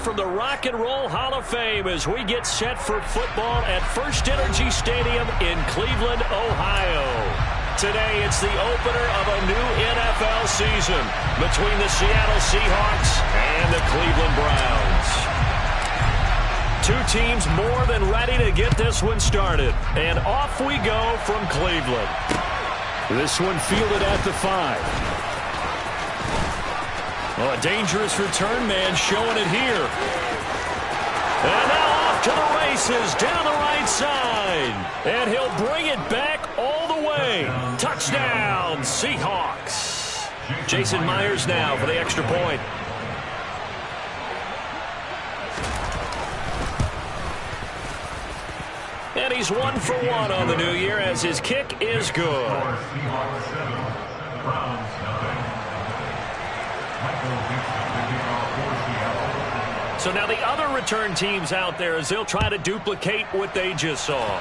from the Rock and Roll Hall of Fame as we get set for football at First Energy Stadium in Cleveland, Ohio. Today, it's the opener of a new NFL season between the Seattle Seahawks and the Cleveland Browns. Two teams more than ready to get this one started. And off we go from Cleveland. This one fielded at the 5. Oh, a dangerous return man showing it here. And now off to the races down the right side. And he'll bring it back all the way. Touchdown, Seahawks. Jason Myers now for the extra point. And he's 1 for 1 on the new year as his kick is good. So now the other return teams out there as they'll try to duplicate what they just saw.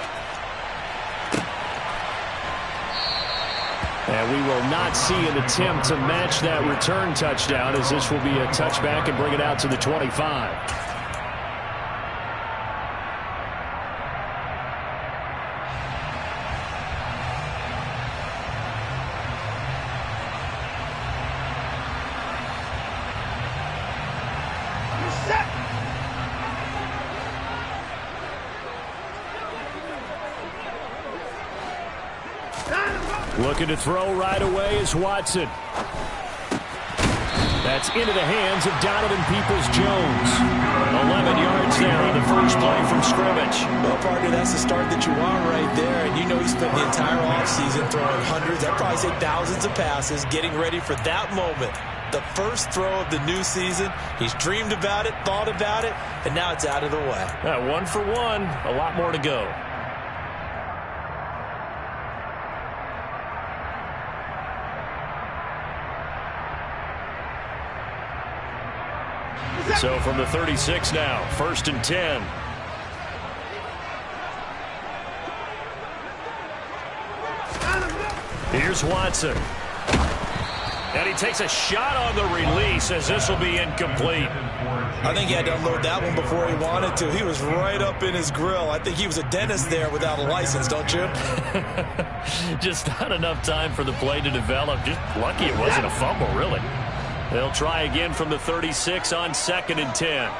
And we will not see an attempt to match that return touchdown as this will be a touchback and bring it out to the 25. Looking to throw right away is Watson. That's into the hands of Donovan Peoples-Jones. 11 yards there on the first play from scrimmage. Well, partner, that's the start that you want right there. And you know he spent the entire offseason throwing hundreds, I'd probably say thousands of passes, getting ready for that moment. The first throw of the new season. He's dreamed about it, thought about it, and now it's out of the way. 1 for 1, a lot more to go. So from the 36 now, 1st and 10. Here's Watson. And he takes a shot on the release as this will be incomplete. I think he had to unload that one before he wanted to. He was right up in his grill. I think he was a dentist there without a license, don't you? Just not enough time for the play to develop. Just lucky it wasn't a fumble, really. They'll try again from the 36 on 2nd and 10.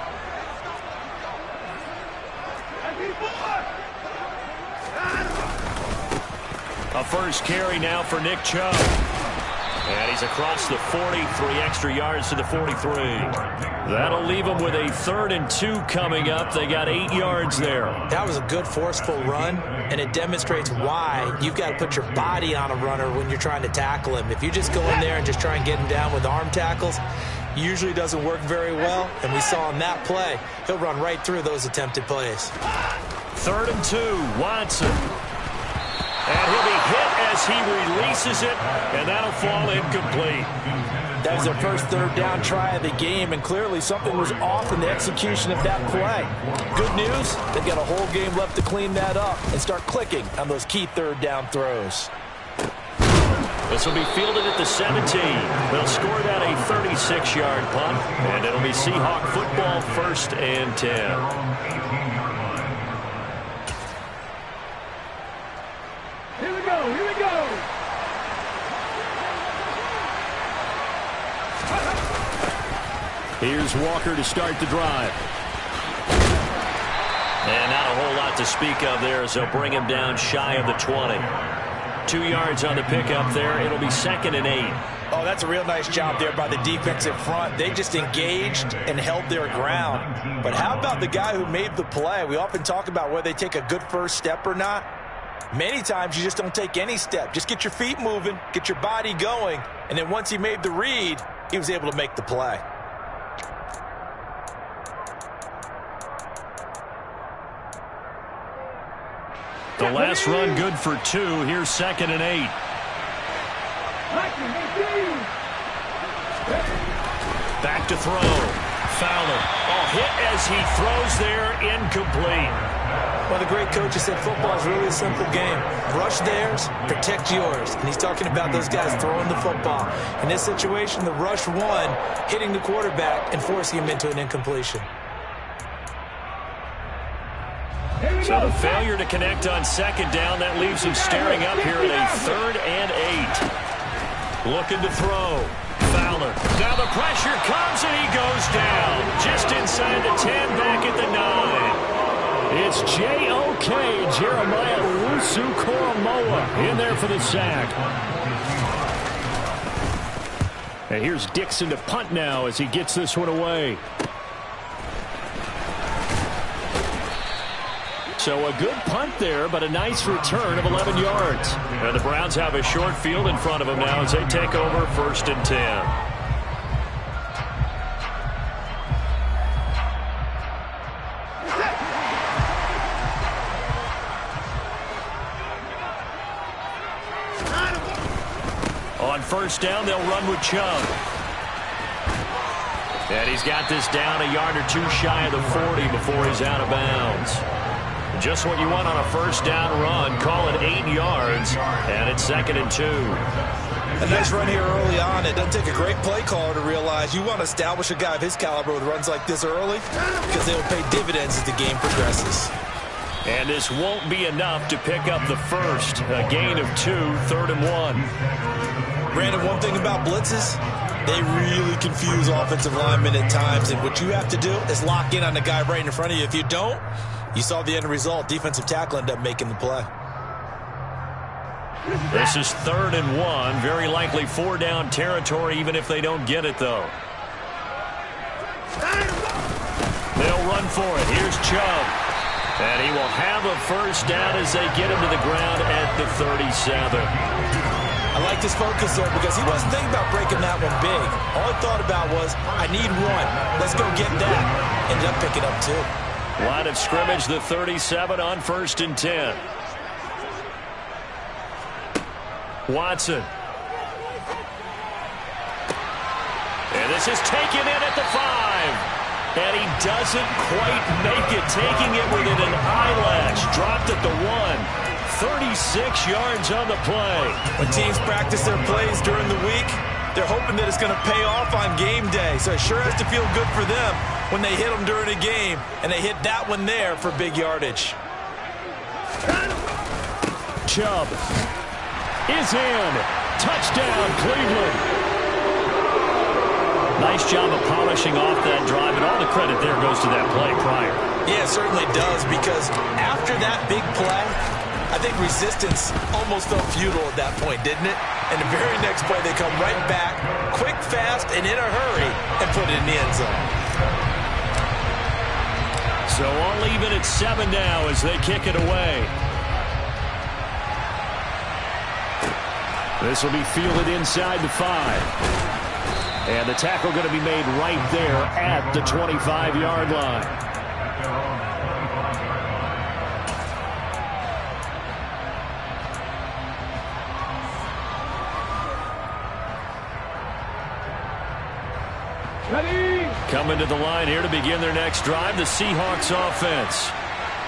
A first carry now for Nick Chubb. And he's across the 40, 3 extra yards to the 43. That'll leave them with a 3rd and 2 coming up. They got 8 yards there. That was a good forceful run, and it demonstrates why you've got to put your body on a runner when you're trying to tackle him. If you just go in there and just try and get him down with arm tackles, usually doesn't work very well, and we saw in that play, he'll run right through those attempted plays. 3rd and 2, Watson. And he'll be hit as he releases it, and that'll fall incomplete. That was their first 3rd down try of the game, and clearly something was off in the execution of that play. Good news, they've got a whole game left to clean that up and start clicking on those key 3rd down throws. This will be fielded at the 17. They'll score that a 36-yard punt, and it'll be Seahawk football 1st and 10. Here's Walker to start the drive. And not a whole lot to speak of there as they'll bring him down shy of the 20. 2 yards on the pickup there. It'll be 2nd and 8. Oh, that's a real nice job there by the defensive front. They just engaged and held their ground. But how about the guy who made the play? We often talk about whether they take a good first step or not. Many times you just don't take any step. Just get your feet moving, get your body going, and then once he made the read, he was able to make the play. The last run good for 2. Here's 2nd and 8. Back to throw. Fowler. Oh, hit as he throws there, incomplete. Well, the great coaches said football is really a simple game. Rush theirs, protect yours. And he's talking about those guys throwing the football. In this situation, the rush one, hitting the quarterback and forcing him into an incompletion. So the failure to connect on second down, that leaves him staring up here at a 3rd and 8. Looking to throw. Fowler. Now the pressure comes and he goes down. Just inside the 10, back at the 9. It's J.O.K. Jeremiah Owusu-Koramoah in there for the sack. And here's Dixon to punt now as he gets this one away. So a good punt there, but a nice return of 11 yards. And the Browns have a short field in front of them now as they take over 1st and 10. On 1st down, they'll run with Chubb. And he's got this down a yard or two shy of the 40 before he's out of bounds. Just what you want on a 1st down run. Call it 8 yards, and it's 2nd and 2. A nice run here early on. It doesn't take a great play caller to realize you want to establish a guy of his caliber with runs like this early because they will pay dividends as the game progresses. And this won't be enough to pick up the first. A gain of 2, 3rd and 1. Brandon, one thing about blitzes, they really confuse offensive linemen at times, and what you have to do is lock in on the guy right in front of you. If you don't, you saw the end result. Defensive tackle ended up making the play. This is 3rd and 1. Very likely 4-down territory, even if they don't get it, though. They'll run for it. Here's Chubb. And he will have a 1st down as they get him to the ground at the 37. I like this focus there because he wasn't thinking about breaking that one big. All he thought about was, I need 1. Let's go get that. Ended up picking up 2. Line of scrimmage, the 37 on 1st and 10. Watson. And this is taken in at the 5. And he doesn't quite make it, taking it within an eyelash. Dropped at the 1. 36 yards on the play. When teams practice their plays during the week, they're hoping that it's going to pay off on game day. So it sure has to feel good for them when they hit them during a game, and they hit that one there for big yardage. Chubb is in. Touchdown, Cleveland. Nice job of polishing off that drive, and all the credit there goes to that play prior. Yeah, it certainly does, because after that big play, I think resistance almost felt futile at that point, didn't it? And the very next play, they come right back, quick, fast, and in a hurry, and put it in the end zone. So all even at 7 now as they kick it away. This will be fielded inside the 5. And the tackle going to be made right there at the 25-yard line. Ready? Coming to the line here to begin their next drive, the Seahawks offense.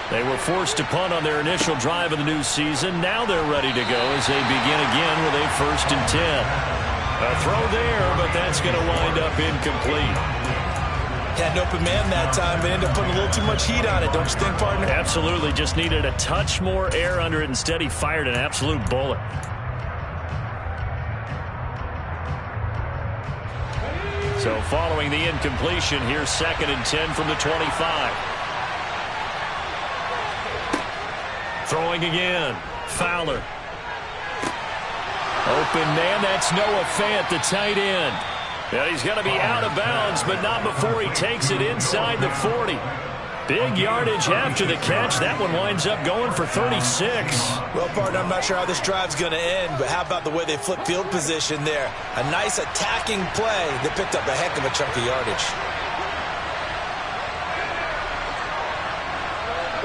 They were forced to punt on their initial drive of the new season. Now they're ready to go as they begin again with a 1st and 10. A throw there, but that's going to wind up incomplete. Had an open man that time, but ended up putting a little too much heat on it, don't you think, partner? Absolutely. Just needed a touch more air under it. Instead, he fired an absolute bullet. So following the incompletion, here's 2nd and 10 from the 25. Throwing again. Fowler. Open man, that's Noah Fant, the tight end. And he's going to be out of bounds, but not before he takes it inside the 40. Big yardage after the catch. That one winds up going for 36. Well, partner, I'm not sure how this drive's going to end, but how about the way they flip field position there? A nice attacking play that picked up a heck of a chunk of yardage.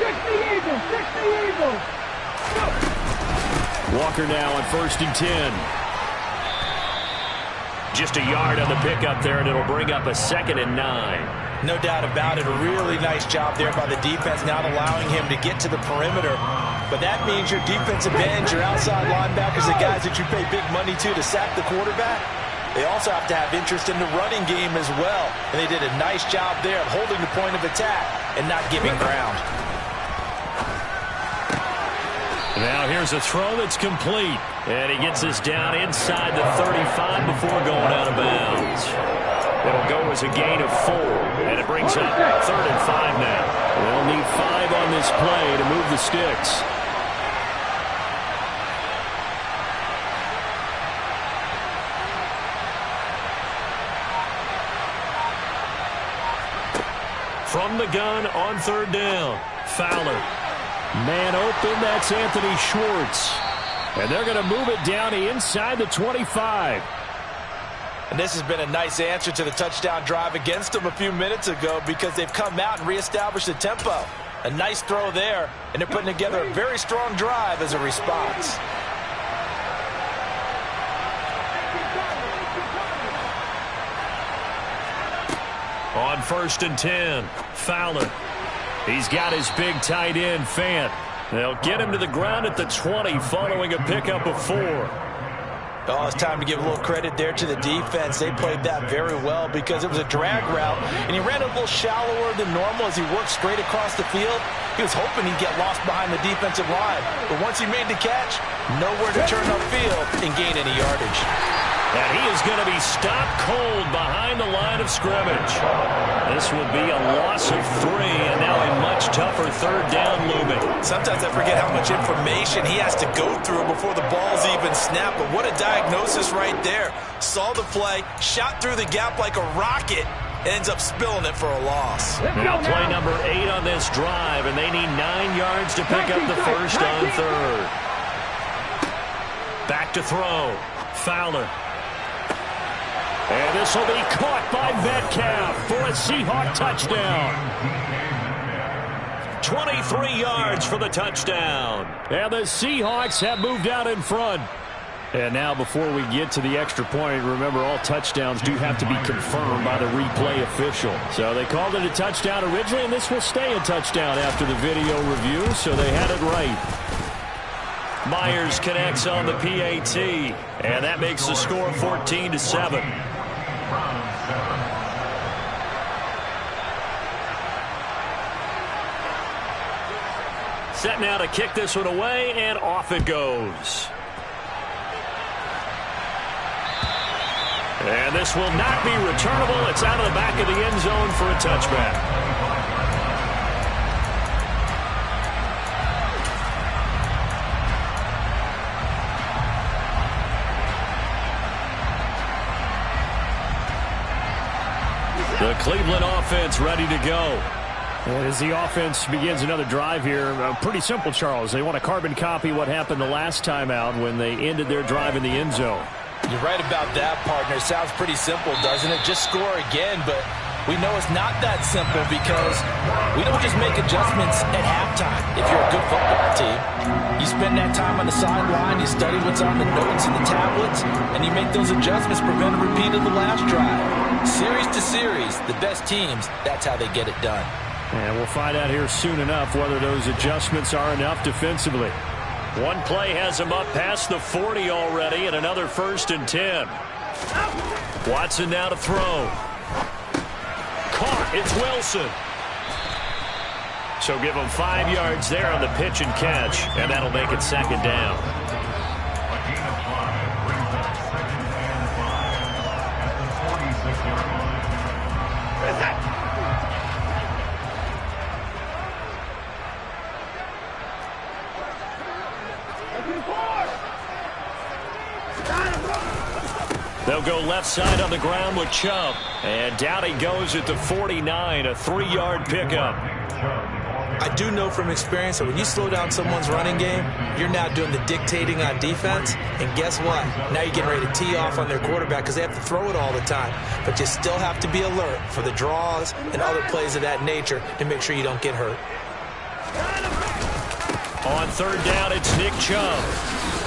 60 Eagles! Walker now on 1st and 10. Just a yard on the pickup there, and it'll bring up a 2nd and 9. No doubt about it. A really nice job there by the defense, not allowing him to get to the perimeter. But that means your defensive ends, your outside linebackers, the guys that you pay big money to sack the quarterback, they also have to have interest in the running game as well. And they did a nice job there of holding the point of attack and not giving ground. Now here's a throw that's complete. And he gets us down inside the 35 before going out of bounds. It'll go as a gain of 4. And it brings up 3rd and 5 now. They'll need 5 on this play to move the sticks. From the gun on 3rd down. Fowler. Man open, that's Anthony Schwartz. And they're going to move it down inside the 25. And this has been a nice answer to the touchdown drive against them a few minutes ago because they've come out and reestablished the tempo. A nice throw there, and they're putting together a very strong drive as a response. On 1st and 10, Fowler. He's got his big tight end, Fant. They'll get him to the ground at the 20 following a pickup of 4. Oh, it's time to give a little credit there to the defense. They played that very well because it was a drag route, and he ran a little shallower than normal as he worked straight across the field. He was hoping he'd get lost behind the defensive line, but once he made the catch, nowhere to turn upfield and gain any yardage. And he is going to be stopped cold behind the line of scrimmage. This will be a loss of 3, and now a much tougher 3rd down looming. Sometimes I forget how much information he has to go through before the ball's even snapped, but what a diagnosis right there. Saw the play, shot through the gap like a rocket, ends up spilling it for a loss. Now play number 8 on this drive, and they need 9 yards to pick up the 1st on 3rd. Back to throw. Fowler. And this will be caught by Metcalf for a Seahawk touchdown. 23 yards for the touchdown. And the Seahawks have moved out in front. And now before we get to the extra point, remember all touchdowns do have to be confirmed by the replay official. So they called it a touchdown originally, and this will stay a touchdown after the video review, so they had it right. Myers connects on the PAT, and that makes the score 14-7. Set now to kick this one away, and off it goes. And this will not be returnable. It's out of the back of the end zone for a touchback. The Cleveland offense ready to go. As the offense begins another drive here, pretty simple, Charles. They want to carbon copy what happened the last time out when they ended their drive in the end zone. You're right about that, partner. Sounds pretty simple, doesn't it? Just score again, but we know it's not that simple because we don't just make adjustments at halftime if you're a good football team. You spend that time on the sideline, you study what's on the notes and the tablets, and you make those adjustments, prevent a repeat of the last drive. Series to series, the best teams, that's how they get it done. And we'll find out here soon enough whether those adjustments are enough defensively. One play has him up past the 40 already, and another 1st and 10. Watson now to throw. Caught. It's Wilson. So give him 5 yards there on the pitch and catch, and that'll make it 2nd down. They'll go left side on the ground with Chubb. And down he goes at the 49, a 3-yard pickup. I do know from experience that when you slow down someone's running game, you're now doing the dictating on defense. And guess what? Now you're getting ready to tee off on their quarterback because they have to throw it all the time. But you still have to be alert for the draws and other plays of that nature to make sure you don't get hurt. On 3rd down, it's Nick Chubb.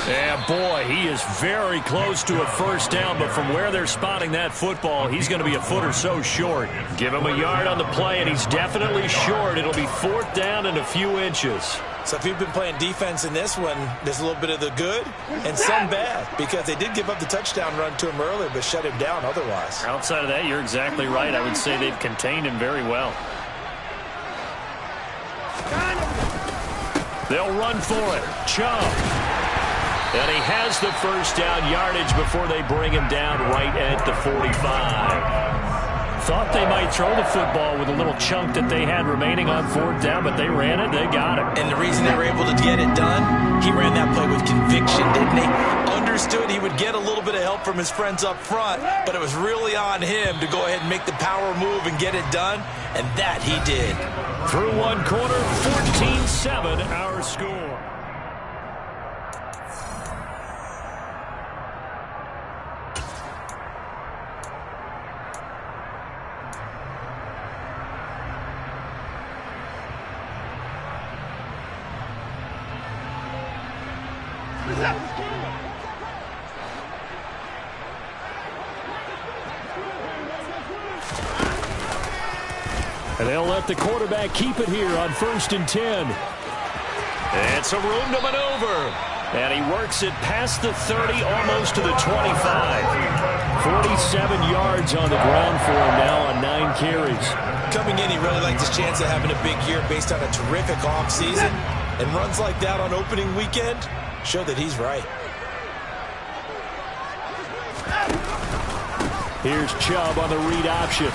And boy, he is very close to a 1st down, but from where they're spotting that football, he's going to be a foot or so short. Give him a yard on the play, and he's definitely short. It'll be 4th down and a few inches. So if you've been playing defense in this one, there's a little bit of the good and some bad because they did give up the touchdown run to him earlier, but shut him down otherwise. Outside of that, you're exactly right. I would say they've contained him very well. They'll run for it. Chubb. And he has the first down yardage before they bring him down right at the 45. Thought they might throw the football with a little chunk that they had remaining on fourth down, but they ran it. They got it. And the reason they were able to get it done, he ran that play with conviction, didn't he? Understood he would get a little bit of help from his friends up front, but it was really on him to go ahead and make the power move and get it done, and that he did. Through one quarter, 14-7 our score. And they'll let the quarterback keep it here on 1st and 10. And some room to maneuver. And he works it past the 30, almost to the 25. 47 yards on the ground for him now on 9 carries. Coming in, he really liked his chance of having a big year based on a terrific offseason. And runs like that on opening weekend show that he's right. Here's Chubb on the read option.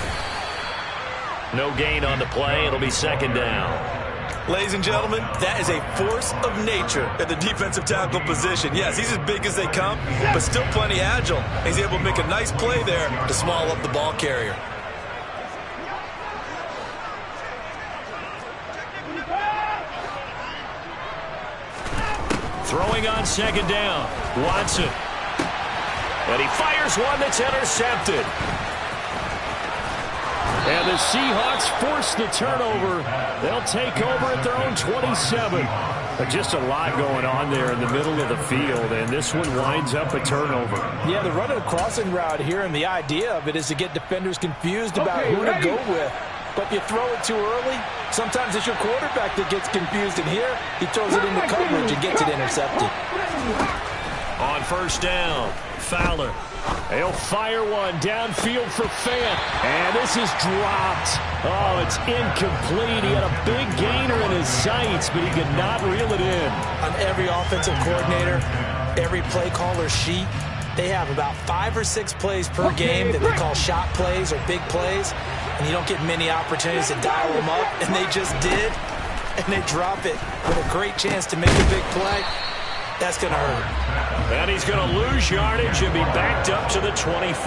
No gain on the play. It'll be 2nd down. Ladies and gentlemen, that is a force of nature at the defensive tackle position. Yes, he's as big as they come, but still plenty agile. He's able to make a nice play there to small up the ball carrier. Throwing on 2nd down. Watson. And he fires one that's intercepted. And the Seahawks force the turnover. They'll take over at their own 27. But just a lot going on there in the middle of the field, and this one winds up a turnover. Yeah, they're running a crossing route here, and the idea of it is to get defenders confused about who to go with. But if you throw it too early, sometimes it's your quarterback that gets confused, and here he throws it into coverage and gets it intercepted. On 1st down, Fowler. He'll fire one downfield for Fant. And this is dropped. Oh, it's incomplete. He had a big gainer in his sights, but he could not reel it in. On every offensive coordinator, every play caller sheet, they have about 5 or 6 plays per game that they call shot plays or big plays. And you don't get many opportunities to dial them up. And they just did. And they drop it with a great chance to make a big play. That's going to hurt. And he's going to lose yardage and be backed up to the 25.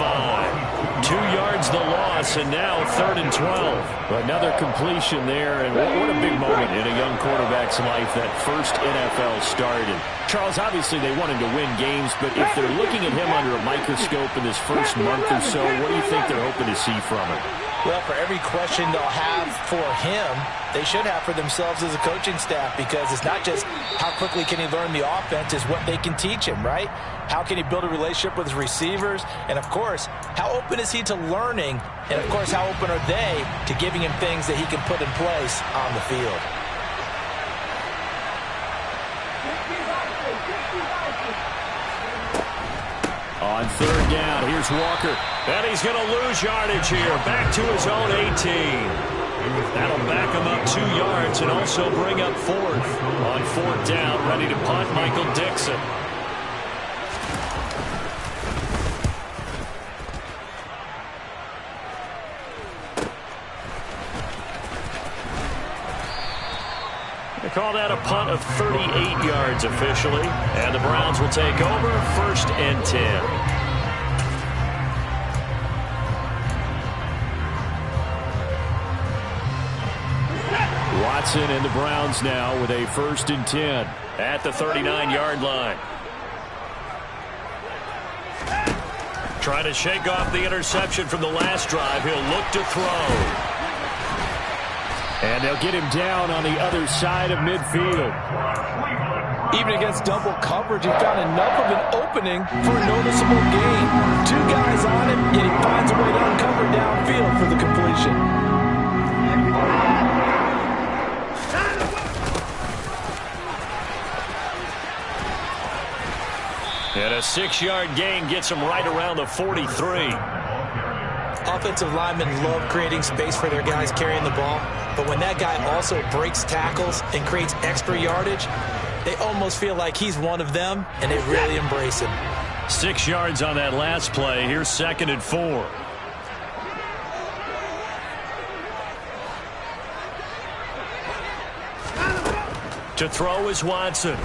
2 yards the loss, and now 3rd and 12. Another completion there, and what a big moment in a young quarterback's life, that first NFL start. And Charles, obviously they want him to win games, but if they're looking at him under a microscope in this first month or so, what do you think they're hoping to see from him? Well, for every question they'll have for him, they should have for themselves as a coaching staff, because it's not just how quickly can he learn the offense, it's what they can teach him, right? How can he build a relationship with his receivers? And, of course, how open is he to learning? And, of course, how open are they to giving him things that he can put in place on the field? On 3rd down, here's Walker. And he's going to lose yardage here. Back to his own 18. That'll back him up 2 yards and also bring up 4th. On 4th down, ready to punt, Michael Dixon. They call that a punt of 38 yards officially. And the Browns will take over 1st and 10. Watson and the Browns now with a 1st and 10 at the 39-yard line. Trying to shake off the interception from the last drive. He'll look to throw. And they'll get him down on the other side of midfield. Even against double coverage, he found enough of an opening for a noticeable gain. 2 guys on him, yet he finds a way to uncover downfield for the completion. And a 6-yard gain gets him right around the 43. offensive linemen love creating space for their guys carrying the ball, but when that guy also breaks tackles and creates extra yardage, they almost feel like he's one of them, and they really embrace him. 6 yards on that last play. Here's 2nd and 4. To throw is Watson.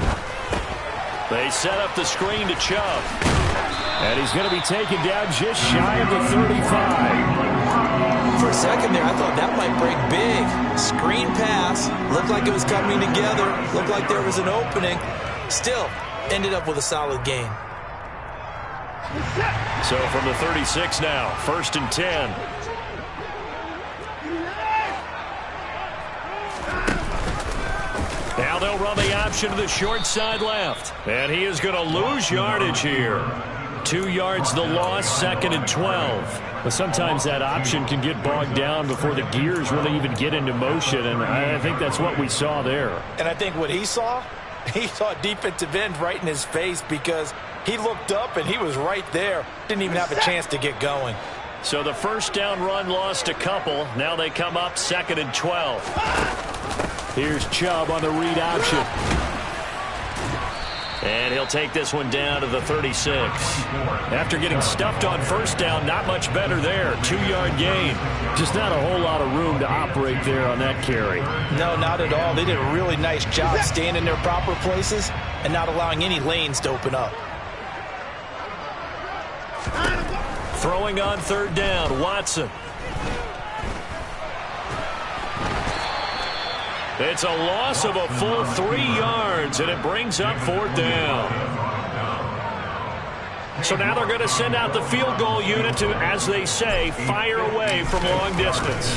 They set up the screen to Chubb. And he's going to be taken down just shy of the 35. For a second there, I thought that might break big. Screen pass. Looked like it was coming together. Looked like there was an opening. Still, ended up with a solid gain. So from the 36 now, 1st and 10. Now they'll run the option to the short side left. And he is going to lose yardage here. 2 yards the loss, 2nd and 12. But sometimes that option can get bogged down before the gears really even get into motion, and I think that's what we saw there. And I think what he saw defensive end right in his face, because he looked up and he was right there. Didn't even have a chance to get going. So the first down run lost a couple. Now they come up 2nd and 12. Here's Chubb on the read option. And he'll take this one down to the 36. After getting stuffed on first down, not much better there. 2-yard gain. Just not a whole lot of room to operate there on that carry. No, not at all. They did a really nice job staying in their proper places and not allowing any lanes to open up. Throwing on 3rd down, Watson. It's a loss of a full 3 yards, and it brings up 4th down. So now they're going to send out the field goal unit to, as they say, fire away from long distance.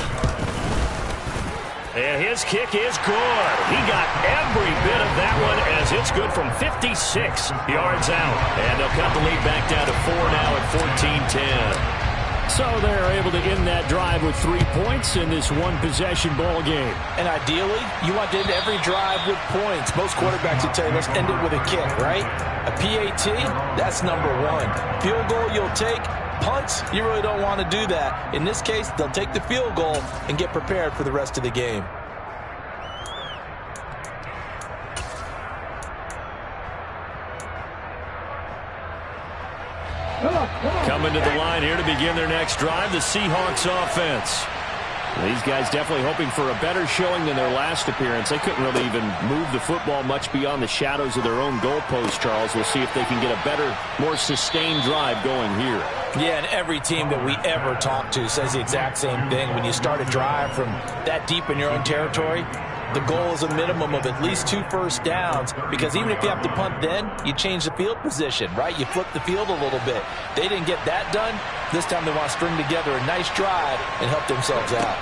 And his kick is good. He got every bit of that one, as it's good from 56 yards out. And they'll cut the lead back down to 4 now at 14-10. So they're able to end that drive with 3 points in this one-possession ball game. And ideally, you want to end every drive with points. Most quarterbacks would tell you, let's end it with a kick, right? A PAT, that's number 1. Field goal, you'll take. Punts, you really don't want to do that. In this case, they'll take the field goal and get prepared for the rest of the game. Coming to the line here to begin their next drive, the Seahawks offense. These guys definitely hoping for a better showing than their last appearance. They couldn't really even move the football much beyond the shadows of their own goalpost, Charles. We'll see if they can get a better, more sustained drive going here. Yeah, and every team that we ever talk to says the exact same thing. When you start a drive from that deep in your own territory, the goal is a minimum of at least 2 first downs, because even if you have to punt then, you change the field position, right? You flip the field a little bit. They didn't get that done. This time they want to string together a nice drive and help themselves out.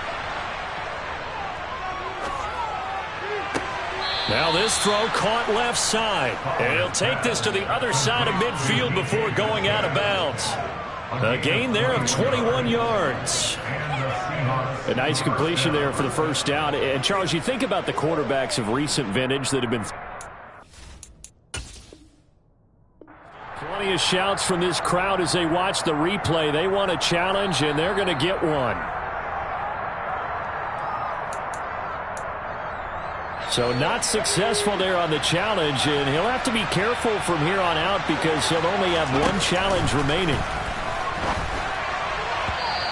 Now this throw caught left side. And he'll take this to the other side of midfield before going out of bounds. A gain there of 21 yards. A nice completion there for the first down. And, Charles, you think about the quarterbacks of recent vintage that have been... Plenty of shouts from this crowd as they watch the replay. They want a challenge, and they're going to get one. So not successful there on the challenge, and he'll have to be careful from here on out because he'll only have one challenge remaining.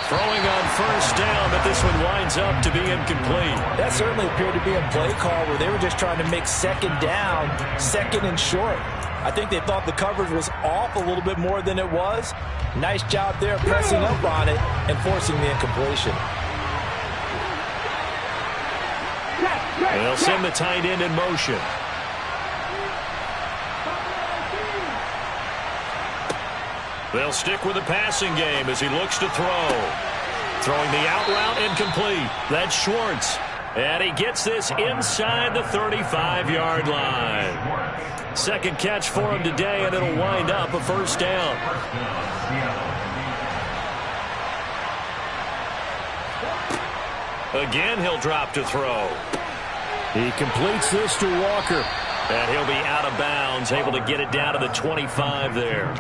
Throwing on first down, but this one winds up to be incomplete. That certainly appeared to be a play call where they were just trying to make 2nd down, 2nd and short. I think they thought the coverage was off a little bit more than it was. Nice job there pressing up on it and forcing the incompletion. They'll send the tight end in motion. They'll stick with the passing game as he looks to throw. Throwing the out route incomplete. That's Schwartz. And he gets this inside the 35-yard line. Second catch for him today, and it'll wind up a first down. Again, he'll drop to throw. He completes this to Walker. And he'll be out of bounds, able to get it down to the 25 there.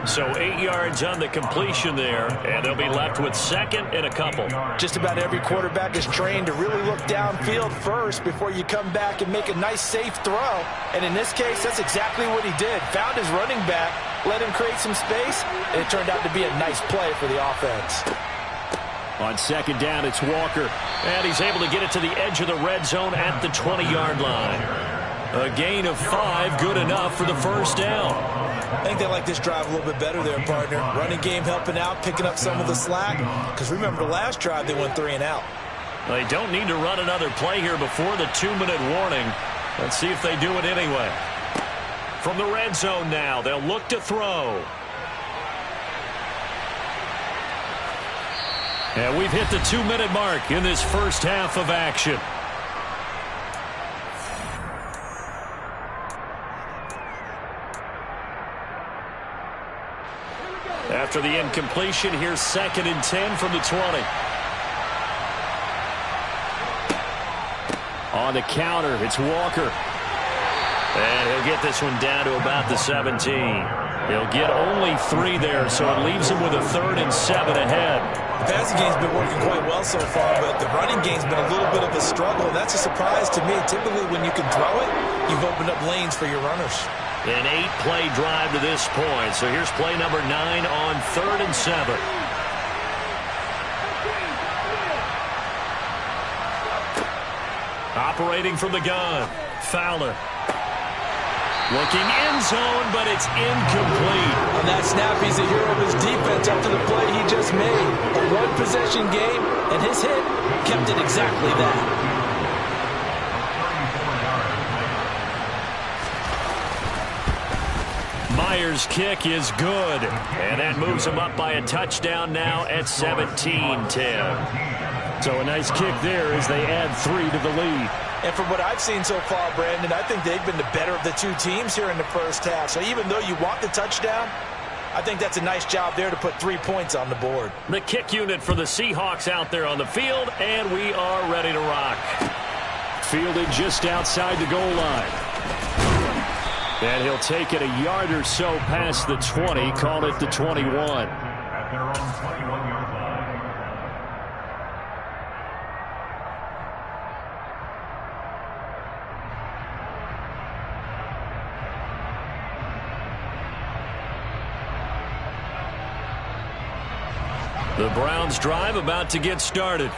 So 8 yards on the completion there, and they'll be left with second and a couple. Just about every quarterback is trained to really look downfield first before you come back and make a nice, safe throw. And in this case, that's exactly what he did. Found his running back, let him create some space, and it turned out to be a nice play for the offense. On second down, it's Walker. And he's able to get it to the edge of the red zone at the 20-yard line. A gain of 5, good enough for the first down. I think they like this drive a little bit better there, partner. Running game helping out, picking up some of the slack. Because remember, the last drive, they went 3 and out. They don't need to run another play here before the 2-minute warning. Let's see if they do it anyway. From the red zone now, they'll look to throw. And we've hit the 2-minute mark in this first half of action. After the incompletion, here's 2nd and 10 from the 20. On the counter, it's Walker. And he'll get this one down to about the 17. He'll get only 3 there, so it leaves him with a 3rd and 7 ahead. The passing game's been working quite well so far, but the running game's been a little bit of a struggle. That's a surprise to me. Typically, when you can throw it, you've opened up lanes for your runners. An 8-play drive to this point. So here's play number 9 on 3rd and 7. Operating from the gun, Fowler. Looking end zone, but it's incomplete. On that snap, he's a hero of his defense after the play he just made. A one-possession game, and his hit kept it exactly that. Myers' kick is good, and that moves him up by a touchdown now at 17-10. So a nice kick there as they add 3 to the lead. And from what I've seen so far, Brandon, I think they've been the better of the 2 teams here in the first half. So even though you want the touchdown, I think that's a nice job there to put 3 points on the board. The kick unit for the Seahawks out there on the field, and we are ready to rock. Fielded just outside the goal line. And he'll take it a yard or so past the 20, call it the 21. The Browns drive about to get started.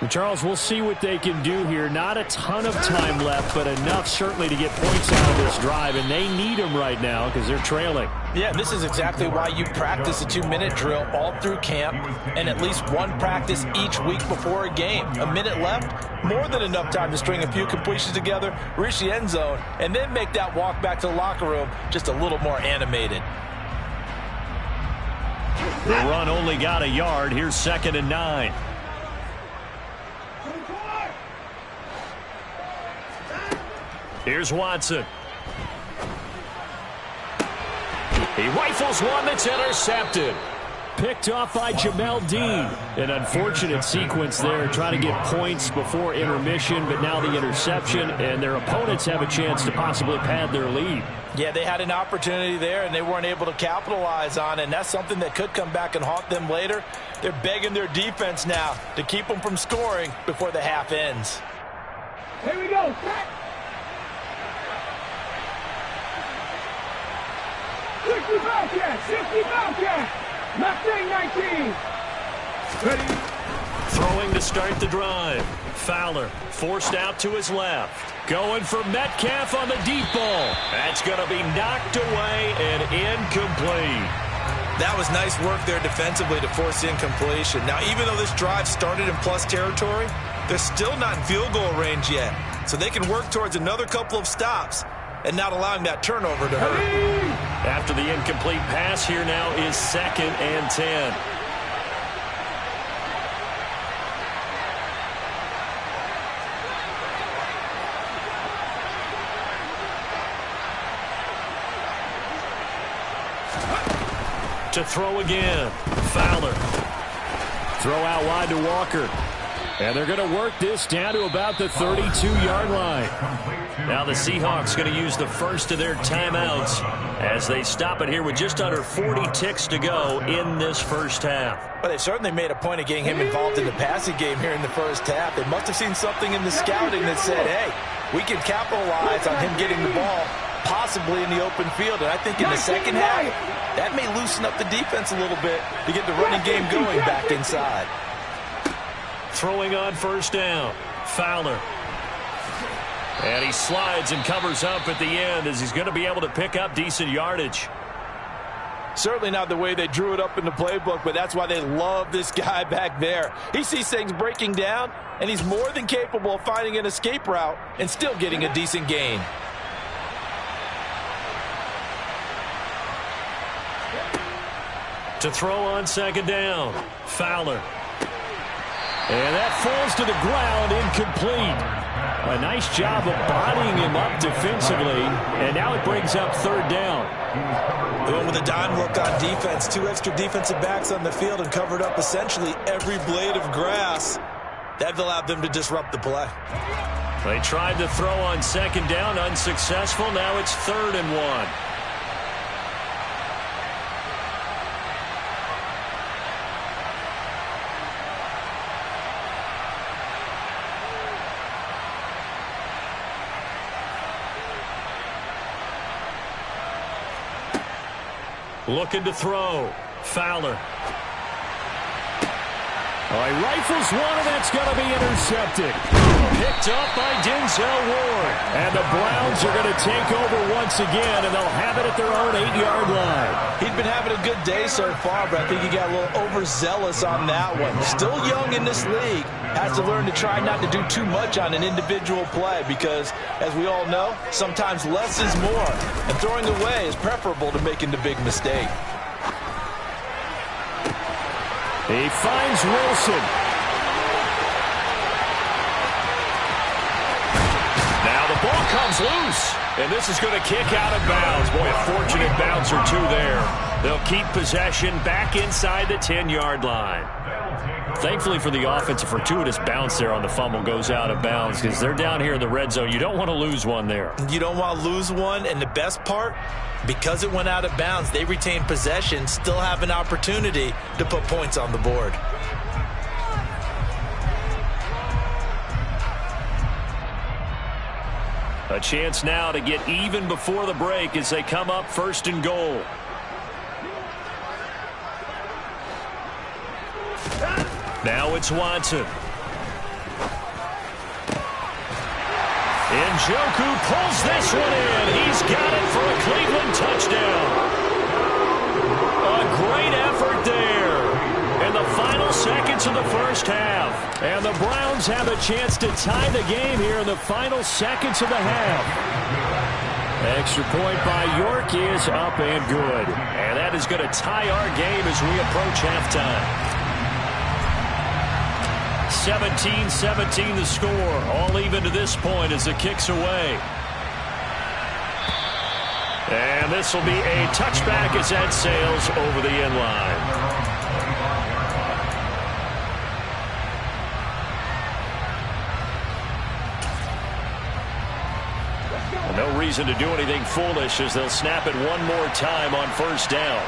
Charles, we'll see what they can do here. Not a ton of time left, but enough certainly to get points out of this drive, and they need them right now because they're trailing. Yeah, this is exactly why you practice a 2-minute drill all through camp and at least one practice each week before a game. A minute left, more than enough time to string a few completions together, reach the end zone, and then make that walk back to the locker room just a little more animated. The run only got a yard. Here's 2nd and 9. Here's Watson. He rifles one that's intercepted. Picked off by Jamel Dean. An unfortunate sequence there, trying to get points before intermission, but now the interception, and their opponents have a chance to possibly pad their lead. Yeah, they had an opportunity there, and they weren't able to capitalize on it, and that's something that could come back and haunt them later. They're begging their defense now to keep them from scoring before the half ends. Here we go, set. 60 Bobcat, 60 Bobcat. Mustang 19. Ready. Throwing to start the drive. Fowler forced out to his left. Going for Metcalf on the deep ball. That's going to be knocked away and incomplete. That was nice work there defensively to force incompletion. Now, even though this drive started in plus territory, they're still not in field goal range yet. So they can work towards another couple of stops and not allowing that turnover to hurt. After the incomplete pass, here now is 2nd and 10. To throw again. Fowler. Throw out wide to Walker. And they're going to work this down to about the 32-yard line. Now the Seahawks going to use the first of their timeouts as they stop it here with just under 40 ticks to go in this first half. Well, they certainly made a point of getting him involved in the passing game here in the first half. They must have seen something in the scouting that said, hey, we can capitalize on him getting the ball possibly in the open field. And I think in the second half, that may loosen up the defense a little bit to get the running game going back inside. Throwing on first down, Fowler. And he slides and covers up at the end as he's going to be able to pick up decent yardage. Certainly not the way they drew it up in the playbook, but that's why they love this guy back there. He sees things breaking down, and he's more than capable of finding an escape route and still getting a decent gain. To throw on second down, Fowler. And that falls to the ground, incomplete. A nice job of bodying him up defensively, and now it brings up third down. Going with a dime look on defense, 2 extra defensive backs on the field and covered up essentially every blade of grass. That allowed them to disrupt the play. They tried to throw on second down, unsuccessful. Now it's 3rd and 1. Looking to throw. Fowler. He rifles one, and that's going to be intercepted. Picked up by Denzel Ward. And the Browns are going to take over once again, and they'll have it at their own 8-yard line. He'd been having a good day so far, but I think he got a little overzealous on that one. Still young in this league. Has to learn to try not to do too much on an individual play because, as we all know, sometimes less is more. And throwing away is preferable to making the big mistake. He finds Wilson. Now the ball comes loose. And this is going to kick out of bounds. Boy, a fortunate bounce or two there. They'll keep possession back inside the 10-yard line. Thankfully for the offense, a fortuitous bounce there on the fumble goes out of bounds because they're down here in the red zone. You don't want to lose one there. You don't want to lose one, and the best part, because it went out of bounds, they retain possession, still have an opportunity to put points on the board. A chance now to get even before the break as they come up 1st and goal. Now it's Watson. Njoku pulls this one in. He's got it for a Cleveland touchdown. A great effort there in the final seconds of the first half. And the Browns have a chance to tie the game here in the final seconds of the half. Extra point by York is up and good. And that is going to tie our game as we approach halftime. 17-17 the score. All even to this point as the kick's away. And this will be a touchback as that sails over the end line. No reason to do anything foolish as they'll snap it one more time on first down.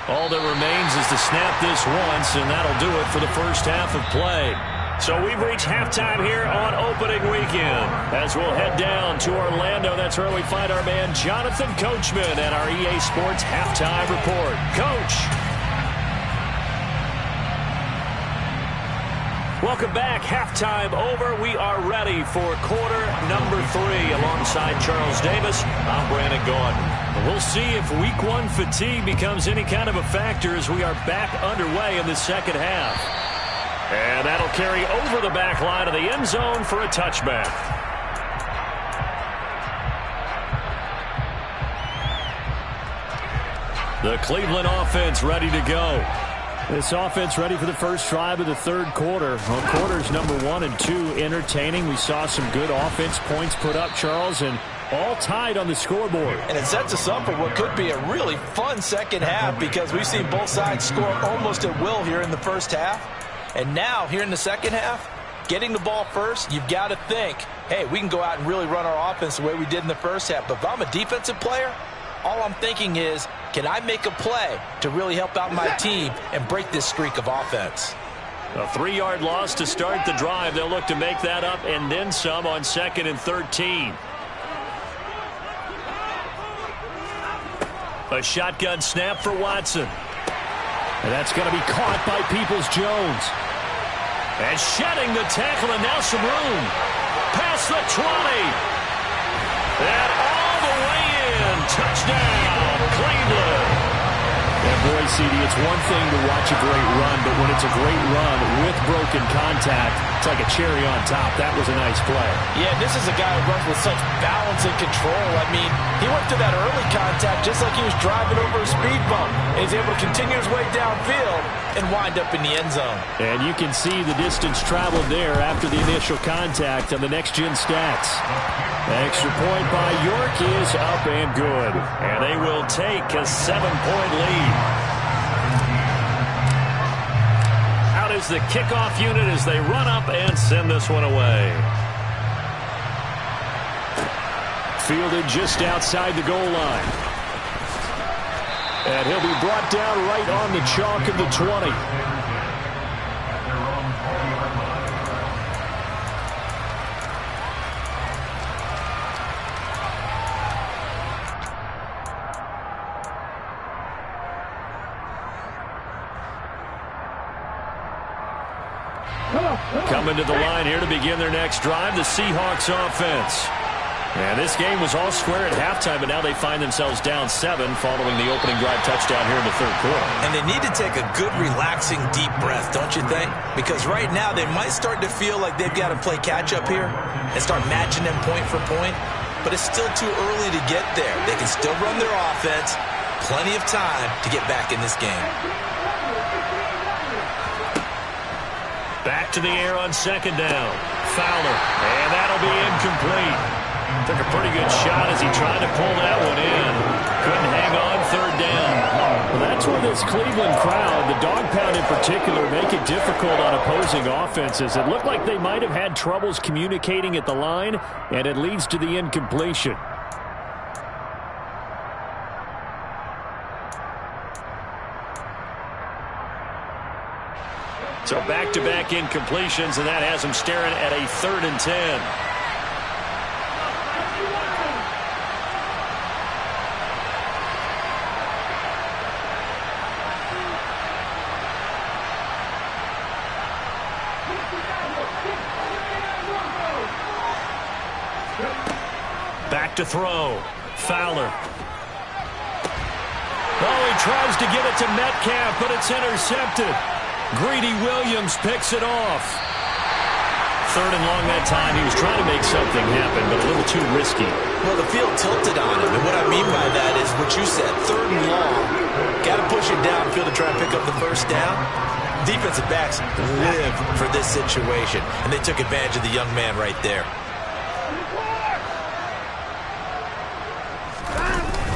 All that remains is to snap this once, and that'll do it for the first half of play. So we've reached halftime here on opening weekend. As we'll head down to Orlando, that's where we find our man Jonathan Coachman and our EA Sports Halftime Report. Coach. Welcome back. Halftime over. We are ready for quarter number 3 alongside Charles Davis. I'm Brandon Gordon. We'll see if week 1 fatigue becomes any kind of a factor as we are back underway in the second half. And that'll carry over the back line of the end zone for a touchback. The Cleveland offense ready to go. This offense ready for the first drive of the third quarter. Well, quarters number 1 and 2 entertaining. We saw some good offense points put up, Charles, and all tied on the scoreboard. And it sets us up for what could be a really fun second half because we've seen both sides score almost at will here in the first half. And now, here in the second half, getting the ball first, you've got to think, hey, we can go out and really run our offense the way we did in the first half. But if I'm a defensive player, all I'm thinking is, can I make a play to really help out my team and break this streak of offense? A 3-yard loss to start the drive. They'll look to make that up and then some on 2nd and 13. A shotgun snap for Watson. And that's going to be caught by Peoples-Jones. And shedding the tackle, and now some room. Past the 20. And all the way in. Touchdown, Cleveland. And boy, CD, it's one thing to watch a great run, but when it's a great run with broken contact, it's like a cherry on top. That was a nice play. Yeah, this is a guy who runs with such balance and control. I mean, he went through that early contact just like he was driving over a speed bump. And he's able to continue his way downfield and wind up in the end zone. And you can see the distance traveled there after the initial contact on the next-gen stats. Extra point by York is up and good. And they will take a 7-point lead. Out is the kickoff unit as they run up and send this one away. Fielded just outside the goal line. And he'll be brought down right on the chalk of the 20. Coming to the line here to begin their next drive, the Seahawks offense. And this game was all square at halftime, but now they find themselves down 7 following the opening drive touchdown here in the third quarter. And they need to take a good, relaxing, deep breath, don't you think? Because right now they might start to feel like they've got to play catch-up here and start matching them point for point. But it's still too early to get there. They can still run their offense. Plenty of time to get back in this game. Back to the air on 2nd down. Fowler. And that'll be incomplete. Took a pretty good shot as he tried to pull that one in. Couldn't hang on 3rd down. Well, that's where this Cleveland crowd, the dog pound in particular, make it difficult on opposing offenses. It looked like they might have had troubles communicating at the line, and it leads to the incompletion. So back-to-back incompletions, and that has them staring at a 3rd and 10. Back to throw. Fowler. Oh, he tries to get it to Metcalf, but it's intercepted. Greedy Williams picks it off. 3rd and long that time. He was trying to make something happen, but a little too risky. Well, the field tilted on him, and what I mean by that is what you said, 3rd and long. Got to push it downfield to try and pick up the first down. Defensive backs live for this situation, and they took advantage of the young man right there.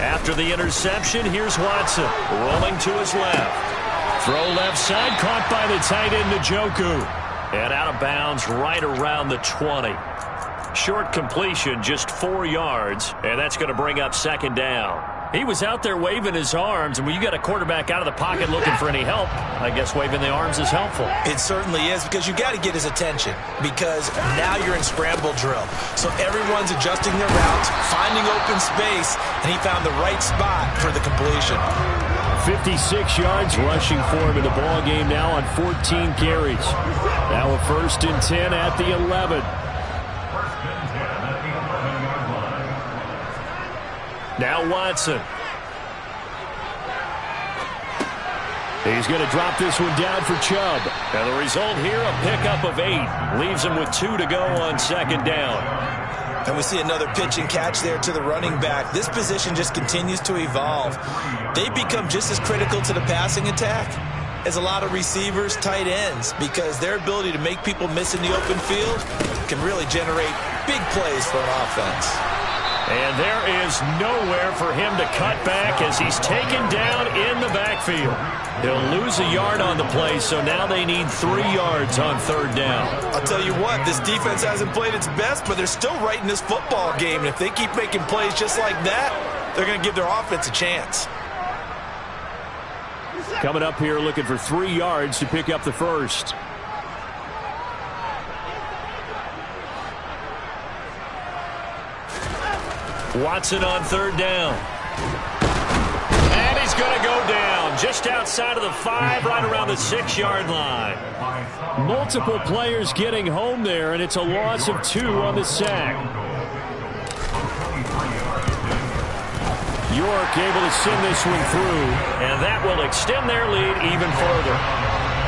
After the interception, here's Watson rolling to his left. Throw left side, caught by the tight end, Njoku. And out of bounds right around the 20. Short completion, just 4 yards, and that's going to bring up 2nd down. He was out there waving his arms, and when you got a quarterback out of the pocket looking for any help, I guess waving the arms is helpful. It certainly is, because you got to get his attention, because now you're in scramble drill. So everyone's adjusting their routes, finding open space, and he found the right spot for the completion. 56 yards rushing for him in the ball game now on 14 carries. Now a 1st and 10 at the 11. Now Watson. He's going to drop this one down for Chubb. And the result here, a pickup of 8. Leaves him with 2 to go on 2nd down. And we see another pitch and catch there to the running back. This position just continues to evolve. They become just as critical to the passing attack as a lot of receivers, tight ends, because their ability to make people miss in the open field can really generate big plays for an offense. And there is nowhere for him to cut back as he's taken down in the backfield. He'll lose a yard on the play, so now they need 3 yards on 3rd down. I'll tell you what, this defense hasn't played its best, but they're still right in this football game. And if they keep making plays just like that, they're going to give their offense a chance. Coming up here looking for 3 yards to pick up the first. Watson on 3rd down. And he's going to go down just outside of the 5, right around the 6-yard line. Multiple players getting home there, and it's a loss of 2 on the sack. York able to send this one through, and that will extend their lead even further.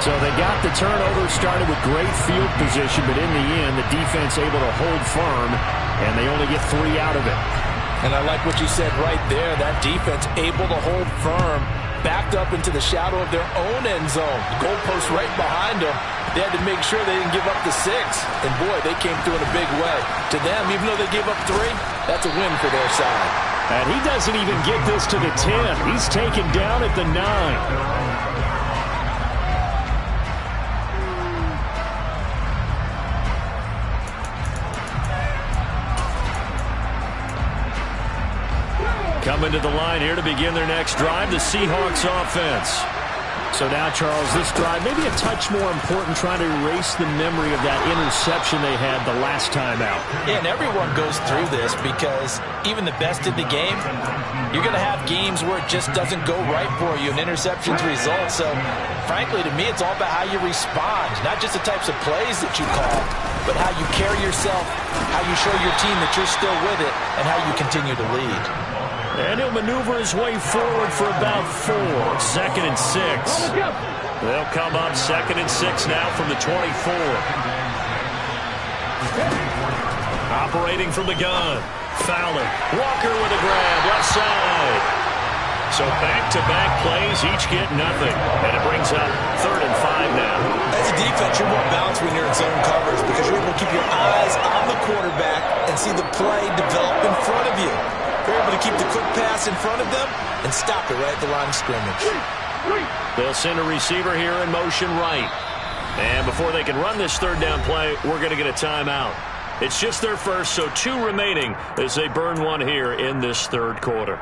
So they got the turnover, started with great field position, but in the end, the defense able to hold firm, and they only get 3 out of it. And I like what you said right there. That defense able to hold firm, backed up into the shadow of their own end zone. The goalpost right behind them. They had to make sure they didn't give up the 6. And, boy, they came through in a big way. To them, even though they gave up 3, that's a win for their side. And he doesn't even get this to the 10. He's taken down at the 9. Coming to the line here to begin their next drive, the Seahawks offense. So now, Charles, this drive maybe a touch more important, trying to erase the memory of that interception they had the last time out. Yeah, and everyone goes through this because even the best in the game, you're going to have games where it just doesn't go right for you, and interceptions result. So, frankly, to me, it's all about how you respond, not just the types of plays that you call, but how you carry yourself, how you show your team that you're still with it, and how you continue to lead. And he'll maneuver his way forward for about 4. 2nd and 6. They'll come up 2nd and 6 now from the 24. Operating from the gun. Fowler. Walker with a grab. Left side. So back-to-back plays, each get nothing. And it brings up 3rd and 5 now. As a defense, you're more balanced when you're in zone coverage because you're able to keep your eyes on the quarterback and see the play develop in front of you. They're able to keep the quick pass in front of them and stop it right at the line of scrimmage. They'll send a receiver here in motion right. And before they can run this 3rd down play, we're going to get a timeout. It's just their first, so 2 remaining as they burn one here in this 3rd quarter.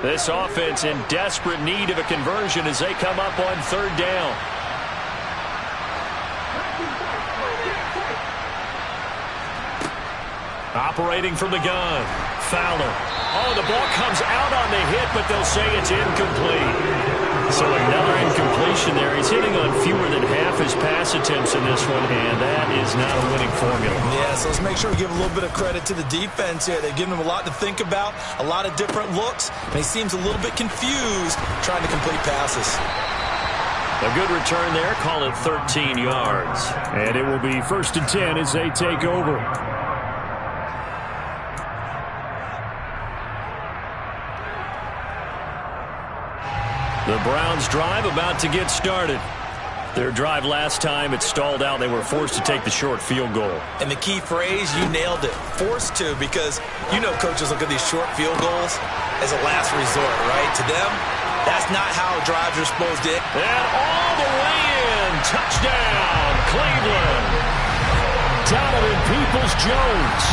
This offense in desperate need of a conversion as they come up on 3rd down. Operating from the gun. Fowler. Oh, the ball comes out on the hit, but they'll say it's incomplete. So another incompletion there. He's hitting on fewer than half his pass attempts in this one, and that is not a winning formula. Yeah, so let's make sure we give a little bit of credit to the defense here. They've given him a lot to think about, a lot of different looks, and he seems a little bit confused trying to complete passes. A good return there. Call it 13 yards. And it will be 1st and 10 as they take over. The Browns drive about to get started. Their drive last time, it stalled out. They were forced to take the short field goal. And the key phrase, you nailed it, forced to, because you know coaches look at these short field goals as a last resort, right? To them, that's not how drives are supposed to. And all the way in, touchdown, Cleveland. Donovan Peoples-Jones.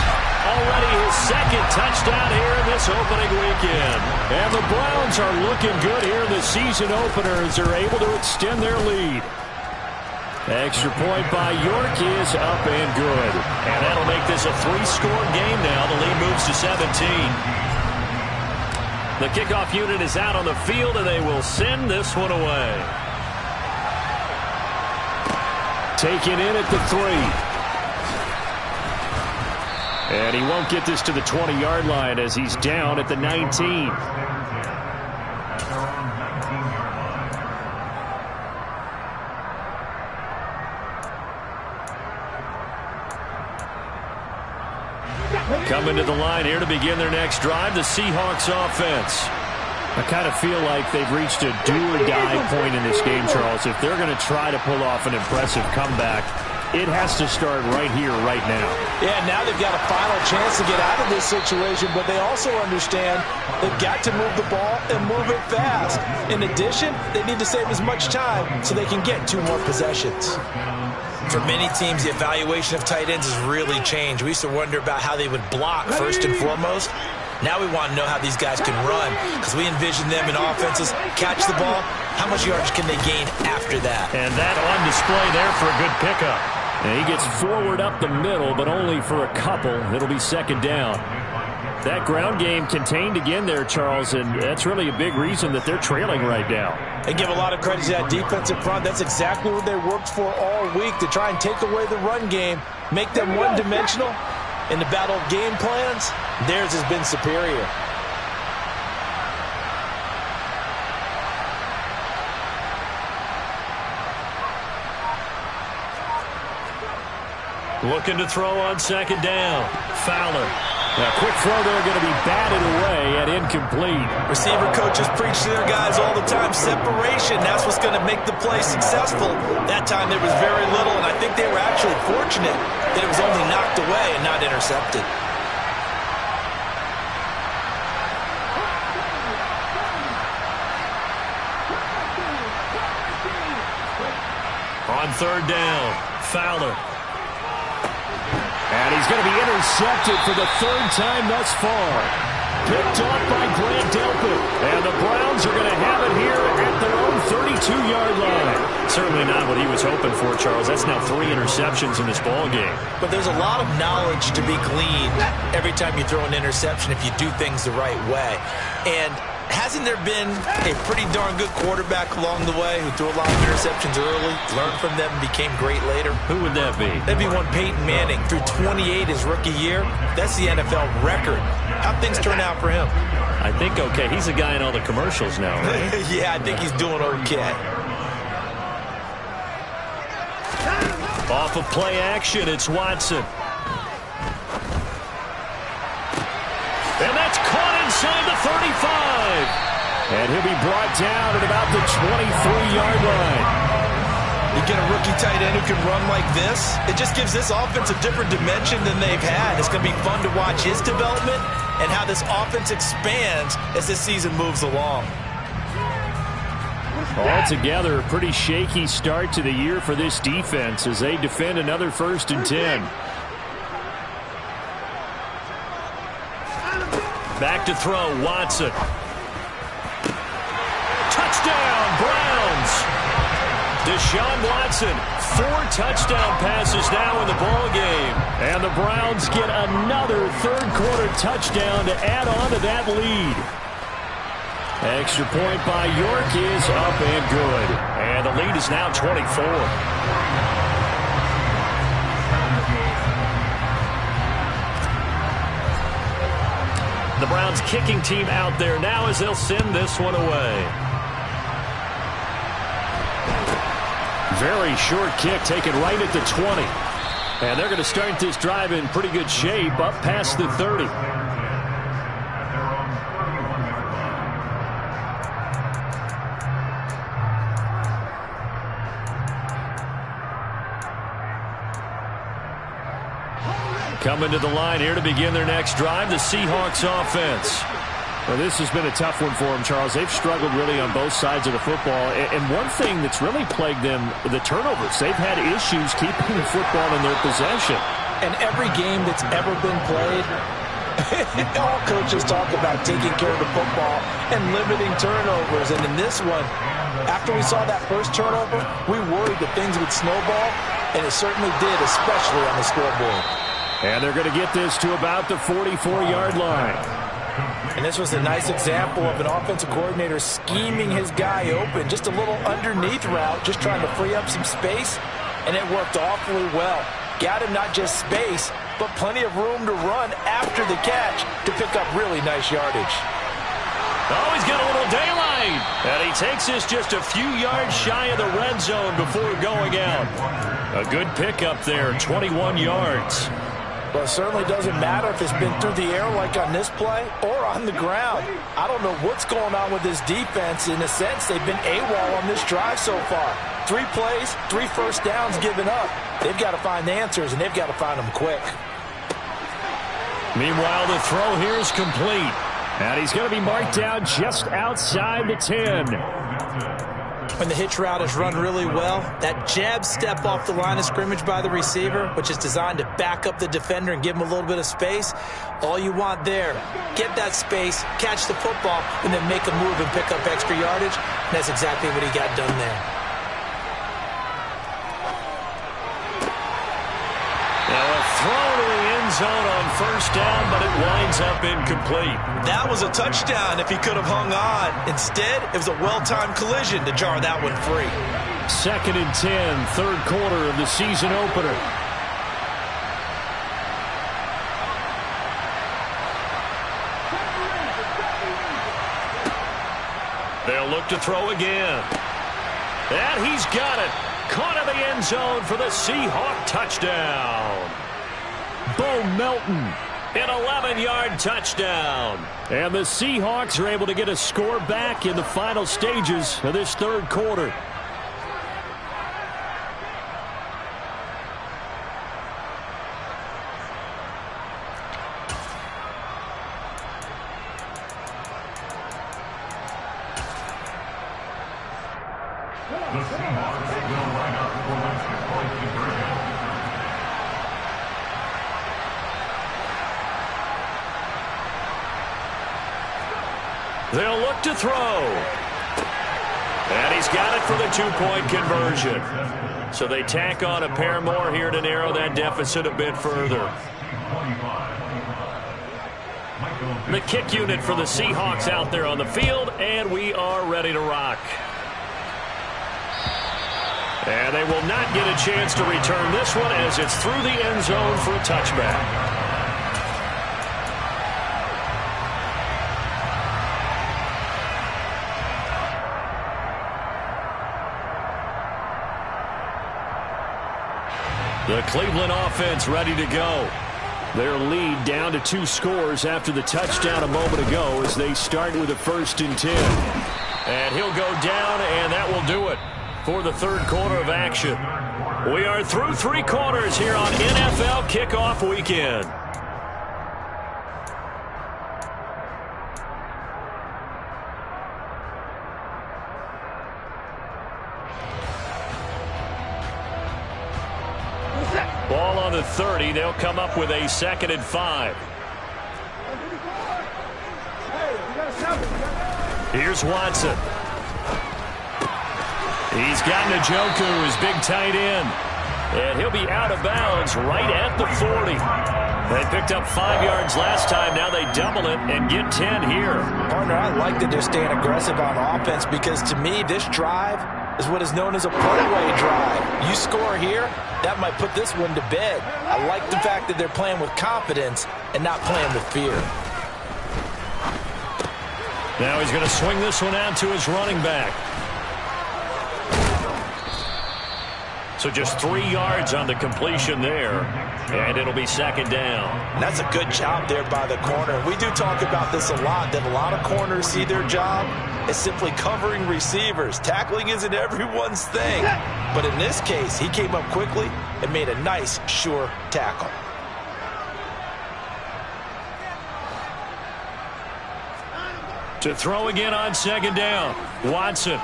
Already his 2nd touchdown here in this opening weekend. And the Browns are looking good here in the season opener as they're able to extend their lead. Extra point by York is up and good. And that'll make this a 3-score game now. The lead moves to 17. The kickoff unit is out on the field, and they will send this one away. Taken in at the 3. And he won't get this to the 20-yard line as he's down at the 19. Coming to the line here to begin their next drive, the Seahawks offense. I kind of feel like they've reached a do-or-die point in this game, Charles. If they're going to try to pull off an impressive comeback, it has to start right here, right now. Yeah, now they've got a final chance to get out of this situation, but they also understand they've got to move the ball and move it fast. In addition, they need to save as much time so they can get 2 more possessions. For many teams, the evaluation of tight ends has really changed. We used to wonder about how they would block first and foremost. Now we want to know how these guys can run, because we envision them in offenses catch the ball. How much yardage can they gain after that? And that on display there for a good pickup. And he gets forward up the middle, but only for a couple. It'll be second down. That ground game contained again there, Charles, and that's really a big reason that they're trailing right now. They give a lot of credit to that defensive front. That's exactly what they worked for all week, to try and take away the run game, make them one-dimensional. In the battle of game plans, theirs has been superior. Looking to throw on second down. Fowler. A quick throw there, going to be batted away and incomplete. Receiver coaches preach to their guys all the time. Separation, that's what's going to make the play successful. That time there was very little, and I think they were actually fortunate that it was only knocked away and not intercepted. On third down, Fowler. And he's going to be intercepted for the 3rd time thus far. Picked off by Grant Delpit. And the Browns are going to have it here at their own 32-yard line. Certainly not what he was hoping for, Charles. That's now 3 interceptions in this ball game. But there's a lot of knowledge to be gleaned every time you throw an interception if you do things the right way. And hasn't there been a pretty darn good quarterback along the way who threw a lot of interceptions early, learned from them, and became great later? Who would that be? That'd be one Peyton Manning. Threw 28 his rookie year. That's the NFL record. How'd things turn out for him? I think okay. He's a guy in all the commercials now, right? Yeah, I think he's doing okay. Off of play action, it's Watson. And that's caught inside the 35. And he'll be brought down at about the 23-yard line. You get a rookie tight end who can run like this, it just gives this offense a different dimension than they've had. It's going to be fun to watch his development and how this offense expands as this season moves along. Altogether, a pretty shaky start to the year for this defense as they defend another 1st and 10. Back to throw, Watson. Touchdown, Browns! Deshaun Watson, 4 touchdown passes now in the ball game. And the Browns get another 3rd-quarter touchdown to add on to that lead. Extra point by York is up and good. And the lead is now 24. The Browns kicking team out there now as they'll send this one away. Very short kick taken right at the 20. And they're going to start this drive in pretty good shape up past the 30. Coming to the line here to begin their next drive, the Seahawks offense. Well, this has been a tough one for them, Charles. They've struggled really on both sides of the football. And one thing that's really plagued them, the turnovers. They've had issues keeping the football in their possession. And every game that's ever been played, all coaches talk about taking care of the football and limiting turnovers. And in this one, after we saw that first turnover, we worried that things would snowball, and it certainly did, especially on the scoreboard. And they're going to get this to about the 44-yard line. And this was a nice example of an offensive coordinator scheming his guy open. Just a little underneath route, just trying to free up some space, and it worked awfully well. Got him not just space, but plenty of room to run after the catch to pick up really nice yardage. Oh, he's got a little daylight. And he takes this just a few yards shy of the red zone before going out. A good pickup there, 21 yards. Well, it certainly doesn't matter if it's been through the air like on this play or on the ground. I don't know what's going on with this defense. In a sense, they've been AWOL on this drive so far. 3 plays, 3 first downs given up. They've got to find answers, and they've got to find them quick. Meanwhile, the throw here is complete. And he's going to be marked down just outside the 10. When the hitch route is run really well, that jab step off the line of scrimmage by the receiver, which is designed to back up the defender and give him a little bit of space, all you want there, get that space, catch the football, and then make a move and pick up extra yardage. And that's exactly what he got done there. Now a throw to the end zone on first down, but it winds up incomplete. That was a touchdown if he could have hung on. Instead, it was a well-timed collision to jar that one free. 2nd and 10, third quarter of the season opener. They'll look to throw again. And he's got it. Caught in the end zone for the Seahawk touchdown. Bo Melton, an 11-yard touchdown. And the Seahawks are able to get a score back in the final stages of this third quarter. They'll look to throw. And he's got it for the 2-point conversion. So they tack on a pair more here to narrow that deficit a bit further. The kick unit for the Seahawks out there on the field, and we are ready to rock. And they will not get a chance to return this one as it's through the end zone for a touchback. The Cleveland offense ready to go. Their lead down to 2 scores after the touchdown a moment ago as they start with a 1st and 10. And he'll go down, and that will do it for the third quarter of action. We are through 3 quarters here on NFL Kickoff Weekend. Ball on the 30. They'll come up with a 2nd and 5. Here's Watson. He's got Njoku, his big tight end. And he'll be out of bounds right at the 40. They picked up 5 yards last time. Now they double it and get 10 here. Partner, I like that they're staying aggressive on offense because to me, this drive is what is known as a put-away drive. You score here, that might put this one to bed. I like the fact that they're playing with confidence and not playing with fear. Now he's going to swing this one out to his running back. So just 3 yards on the completion there, and it'll be 2nd down. And that's a good job there by the corner. We do talk about this a lot, that a lot of corners see their job as simply covering receivers. Tackling isn't everyone's thing. But in this case, he came up quickly and made a nice, sure tackle. To throw again on 2nd down, Watson.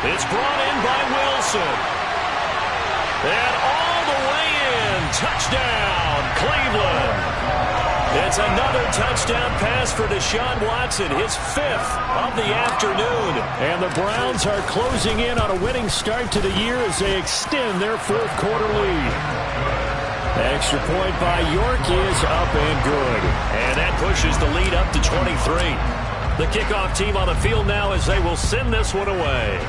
It's brought in by Wilson. And all the way in. Touchdown, Cleveland. It's another touchdown pass for Deshaun Watson, his 5th of the afternoon. And the Browns are closing in on a winning start to the year as they extend their 4th quarter lead. Extra point by York is up and good. And that pushes the lead up to 23. The kickoff team on the field now as they will send this one away.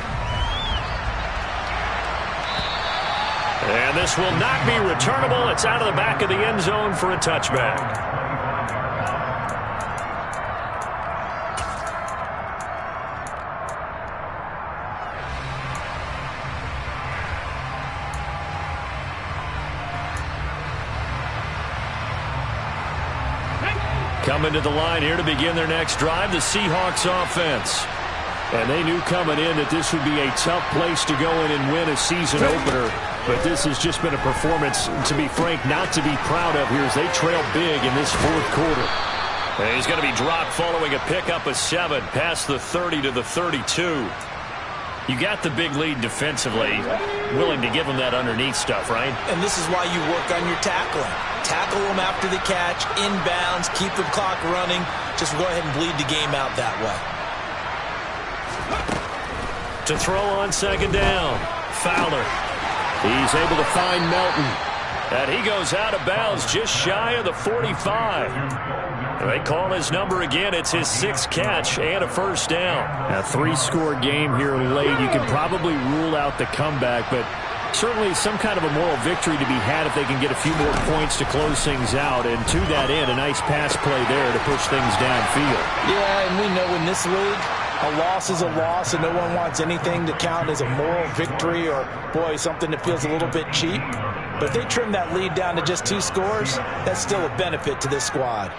And this will not be returnable. It's out of the back of the end zone for a touchback. Coming to the line here to begin their next drive, the Seahawks offense. And they knew coming in that this would be a tough place to go in and win a season opener. But this has just been a performance, to be frank, not to be proud of here as they trail big in this fourth quarter. And he's going to be dropped following a pickup of 7 past the 30 to the 32. You got the big lead defensively, willing to give them that underneath stuff, right? And this is why you work on your tackling. Tackle them after the catch, inbounds, keep the clock running. Just go ahead and bleed the game out that way. To throw on second down, Fowler. He's able to find Melton. And he goes out of bounds just shy of the 45. They call his number again. It's his 6th catch and a first down. A 3-score game here late. You can probably rule out the comeback, but certainly some kind of a moral victory to be had if they can get a few more points to close things out. And to that end, a nice pass play there to push things downfield. Yeah, and we know in this league, a loss is a loss, and no one wants anything to count as a moral victory or, boy, something that feels a little bit cheap. But if they trim that lead down to just 2 scores, that's still a benefit to this squad.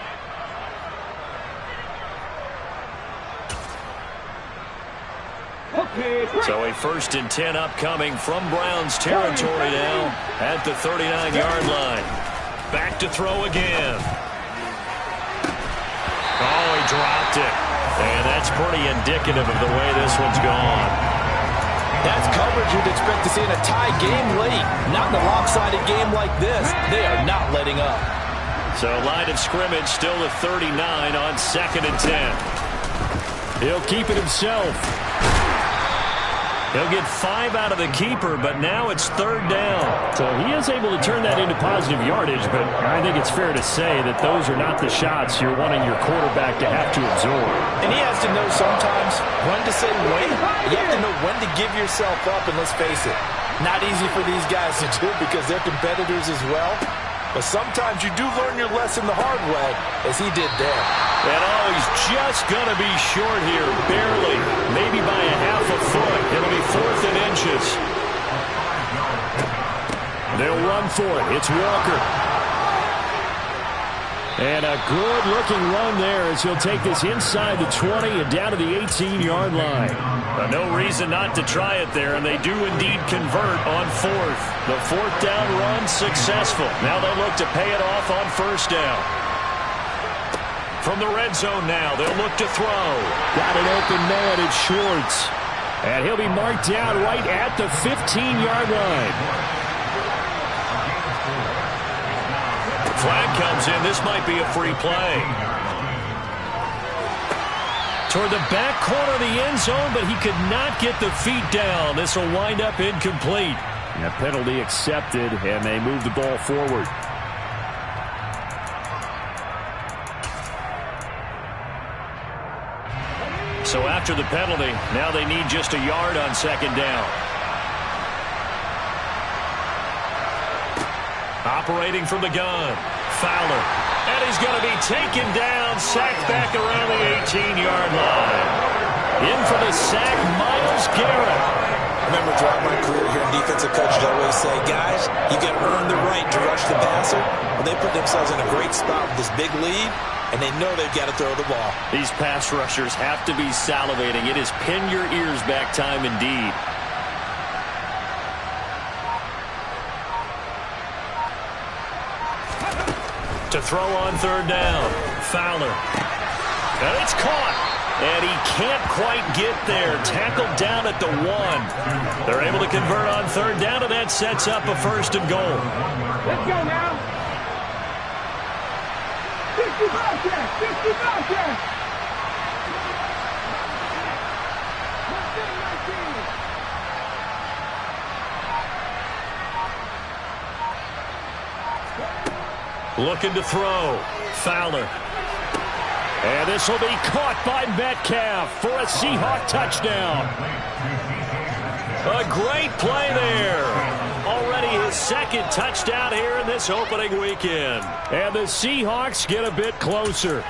So a 1st and 10 upcoming from Browns territory now at the 39-yard line. Back to throw again. Oh, he dropped it. And that's pretty indicative of the way this one's gone. That's coverage you'd expect to see in a tie game late. Not in a lopsided game like this. They are not letting up. So line of scrimmage still at 39 on 2nd and 10. He'll keep it himself. He'll get 5 out of the keeper, but now it's 3rd down. So he is able to turn that into positive yardage, but I think it's fair to say that those are not the shots you're wanting your quarterback to have to absorb. And he has to know sometimes when to say when. You have to know when to give yourself up, and let's face it, not easy for these guys to do because they're competitors as well. But sometimes you do learn your lesson the hard way, as he did there. And oh, he's just going to be short here, barely, maybe by a half a foot. It'll be 4th and inches. They'll run for it. It's Walker. And a good-looking run there as he'll take this inside the 20 and down to the 18-yard line. No reason not to try it there, and they do indeed convert on 4th. The 4th down run successful. Now they look to pay it off on 1st down. From the red zone now, they'll look to throw. Got an open man, it's Schwartz. And he'll be marked down right at the 15-yard line. Flag comes in. This might be a free play. Toward the back corner of the end zone, but he could not get the feet down. This will wind up incomplete. And a penalty accepted, and they move the ball forward. So after the penalty, now they need just a yard on 2nd down. Operating from the gun, Fowler. And he's going to be taken down, sacked back around the 18-yard line. In for the sack, Myles Garrett. I remember throughout my career here in defensive coaches always say, guys, you got to earn the right to rush the passer. Well, they put themselves in a great spot with this big lead, and they know they've got to throw the ball. These pass rushers have to be salivating. It is pin your ears back time indeed. To throw on 3rd down, Fowler. And it's caught. And he can't quite get there. Tackled down at the 1. They're able to convert on 3rd down, and that sets up a 1st and goal. Let's go now. 60 Bobcats! 60 Bobcats! Looking to throw. Fowler. And this will be caught by Metcalf for a Seahawk touchdown. A great play there. Already his 2nd touchdown here in this opening weekend. And the Seahawks get a bit closer.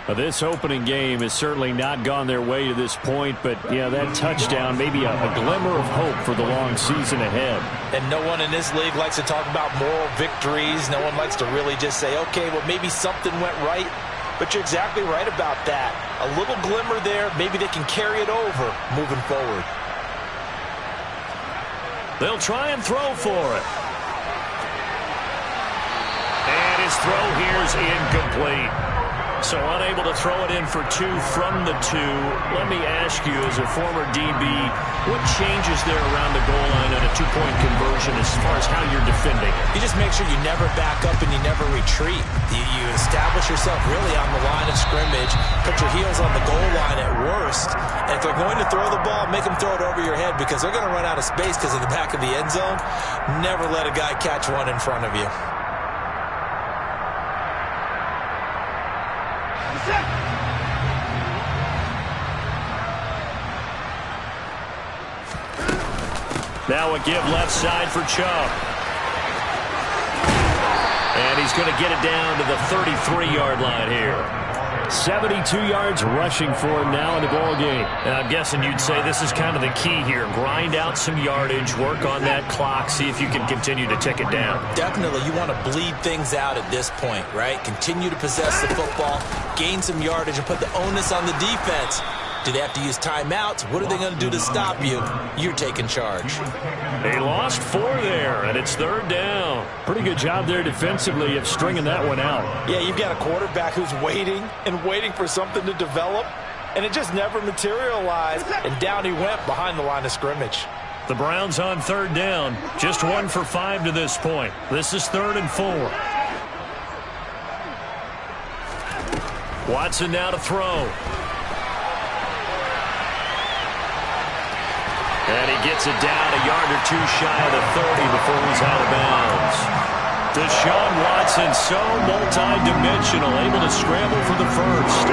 This opening game has certainly not gone their way to this point, but yeah, that touchdown, maybe a glimmer of hope for the long season ahead. And no one in this league likes to talk about moral victories. No one likes to really just say, okay, well, maybe something went right. But you're exactly right about that. A little glimmer there. Maybe they can carry it over moving forward. They'll try and throw for it. And his throw here is incomplete. So unable to throw it in for 2 from the 2. Let me ask you, as a former DB, what changes there around the goal line on a 2-point conversion as far as how you're defending? You just make sure you never back up and you never retreat. You establish yourself really on the line of scrimmage, put your heels on the goal line at worst, and if they're going to throw the ball, make them throw it over your head because they're going to run out of space because of the back of the end zone. Never let a guy catch one in front of you. Now a give left side for Chubb. And he's going to get it down to the 33-yard line here. 72 yards rushing for him now in the ball game. And I'm guessing you'd say this is kind of the key here. Grind out some yardage, work on that clock, see if you can continue to tick it down. Definitely, you want to bleed things out at this point, right? Continue to possess the football, gain some yardage, and put the onus on the defense. Do they have to use timeouts? What are they going to do to stop you? You're taking charge. They lost 4 there, and it's 3rd down. Pretty good job there defensively of stringing that one out. Yeah, you've got a quarterback who's waiting and waiting for something to develop, and it just never materialized, and down he went behind the line of scrimmage. The Browns on 3rd down. Just 1 for 5 to this point. This is 3rd and 4. Watson now to throw. And he gets it down a yard or 2 shy of the 30 before he's out of bounds. Deshaun Watson, so multi-dimensional, able to scramble for the first.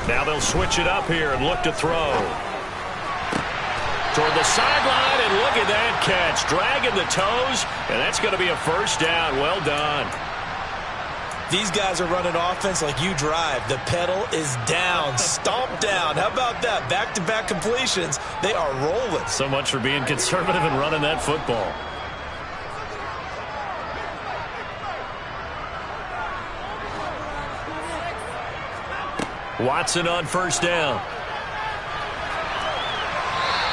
Now they'll switch it up here and look to throw. Toward the sideline, and look at that catch. Dragging the toes, and that's going to be a first down. Well done. These guys are running offense like you drive. The pedal is down, stomp down. How about that? Back-to-back completions. They are rolling. So much for being conservative and running that football. Watson on 1st down.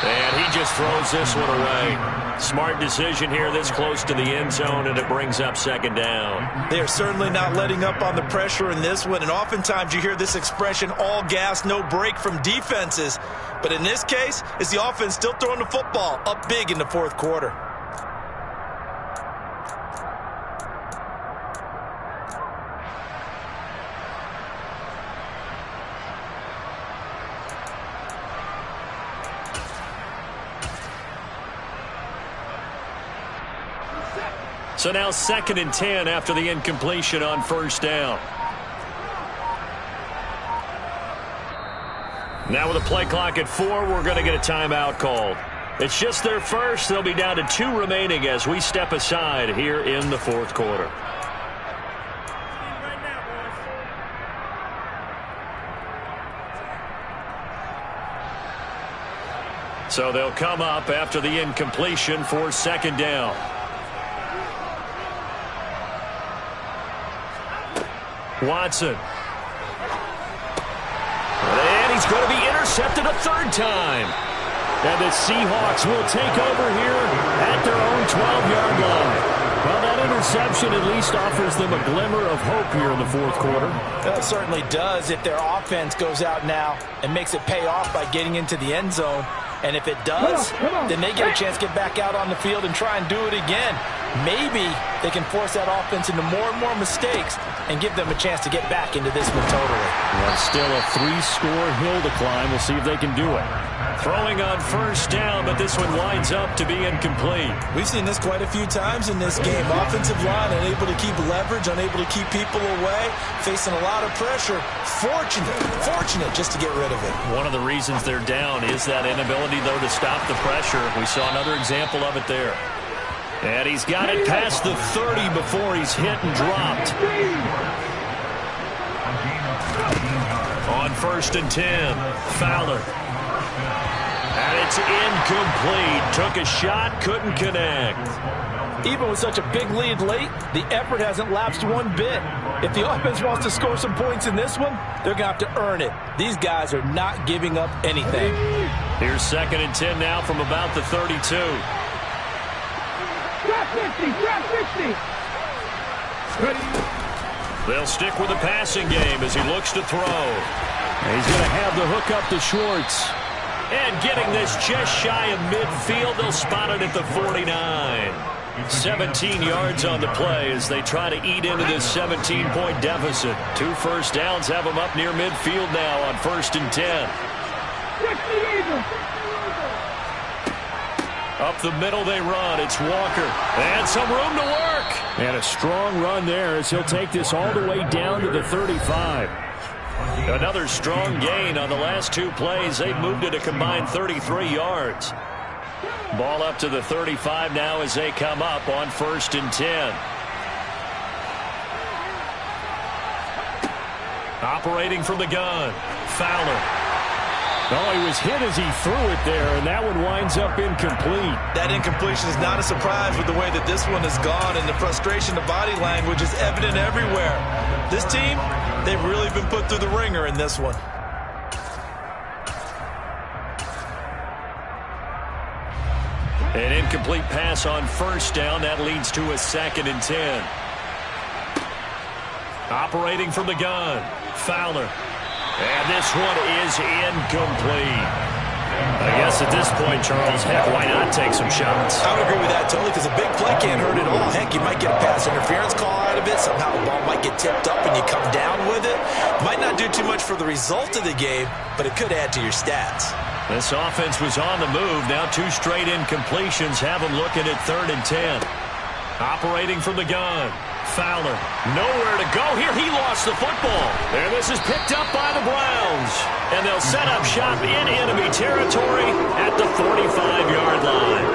And he just throws this one away. Smart decision here this close to the end zone, and it brings up 2nd down. They are certainly not letting up on the pressure in this one, and oftentimes you hear this expression, all gas, no break from defenses. But in this case, it's the offense still throwing the football up big in the 4th quarter. So now 2nd and 10 after the incompletion on 1st down. Now with a play clock at 4, we're going to get a timeout called. It's just their first. They'll be down to 2 remaining as we step aside here in the 4th quarter. So they'll come up after the incompletion for 2nd down. Watson. And he's going to be intercepted a 3rd time. And the Seahawks will take over here at their own 12-yard line. Well, that interception at least offers them a glimmer of hope here in the 4th quarter. It certainly does if their offense goes out now and makes it pay off by getting into the end zone. And if it does, then they get a chance to get back out on the field and try and do it again. Maybe they can force that offense into more and more mistakes and give them a chance to get back into this one totally. Well, still a 3-score hill to climb. We'll see if they can do it. Throwing on 1st down, but this one winds up to be incomplete. We've seen this quite a few times in this game. Offensive line unable to keep leverage, unable to keep people away, facing a lot of pressure. Fortunate just to get rid of it. One of the reasons they're down is that inability, though, to stop the pressure. We saw another example of it there. And he's got it past the 30 before he's hit and dropped. On 1st and 10, Fowler. And it's incomplete. Took a shot, couldn't connect. Even with such a big lead late, the effort hasn't lapsed one bit. If the offense wants to score some points in this one, they're going to have to earn it. These guys are not giving up anything. Here's 2nd and 10 now from about the 32. Drop 50, drop 50. They'll stick with the passing game as he looks to throw. He's going to have the hook up to Schwartz. And getting this just shy of midfield, they'll spot it at the 49. 17 yards on the play as they try to eat into this 17-point deficit. 2 first downs have them up near midfield now on 1st and 10. Up the middle they run. It's Walker. And some room to work. And a strong run there as he'll take this all the way down to the 35. Another strong gain on the last 2 plays. They've moved it a combined 33 yards. Ball up to the 35 now as they come up on 1st and 10. Operating from the gun, Fowler. Oh, he was hit as he threw it there, and that one winds up incomplete. That incompletion is not a surprise with the way that this one has gone, and the frustration, the body language is evident everywhere. This team, they've really been put through the ringer in this one. An incomplete pass on 1st down. That leads to a 2nd and 10. Operating from the gun, Fowler. And this one is incomplete. I guess at this point, Charles, heck, why not take some shots? I would agree with that totally, because a big play can't hurt at all. Heck, you might get a pass interference call out of it. Somehow the ball might get tipped up and you come down with it. Might not do too much for the result of the game, but it could add to your stats. This offense was on the move. Now 2 straight incompletions have them looking at 3rd and 10. Operating from the gun, Fowler. Nowhere to go here. He lost the football. And this is picked up by the Browns. And they'll set up shop in enemy territory at the 45-yard line.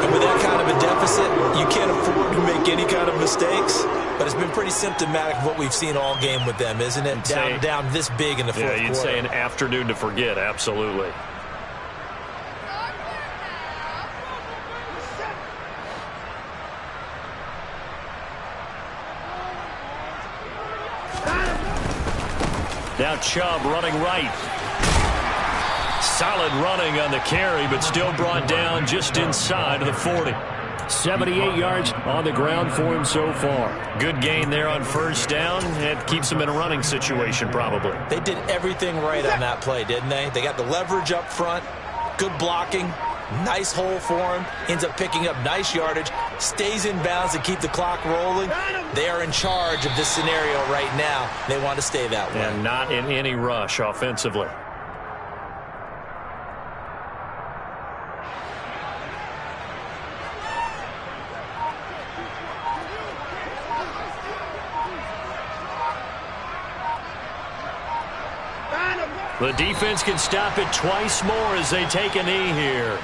And with that kind of a deficit, you can't afford to make any kind of mistakes. But it's been pretty symptomatic of what we've seen all game with them, isn't it? Down this big in the fourth quarter. Yeah, you'd say an afternoon to forget, absolutely. Now Chubb running right. Solid running on the carry, but still brought down just inside of the 40. 78 yards on the ground for him so far. Good gain there on 1st down. It keeps him in a running situation probably. They did everything right on that play, didn't they? They got the leverage up front, good blocking, nice hole for him, ends up picking up nice yardage, stays in bounds to keep the clock rolling. They are in charge of this scenario right now. They want to stay that way. And not in any rush offensively. The defense can stop it twice more as they take a knee here.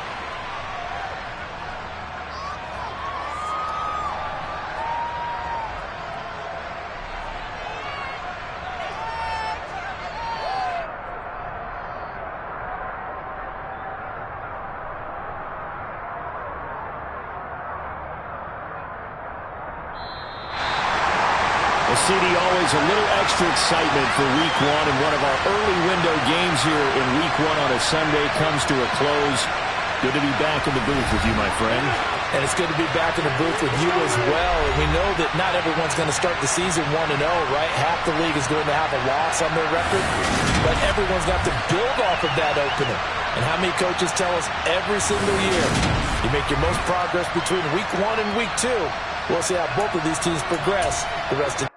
CD, always a little extra excitement for Week 1, and one of our early window games here in Week 1 on a Sunday comes to a close. Good to be back in the booth with you, my friend. And it's good to be back in the booth with you as well. And we know that not everyone's going to start the season 1-0, right? Half the league is going to have a loss on their record, but everyone's got to build off of that opener. And how many coaches tell us every single year, you make your most progress between Week 1 and Week 2. We'll see how both of these teams progress the rest of the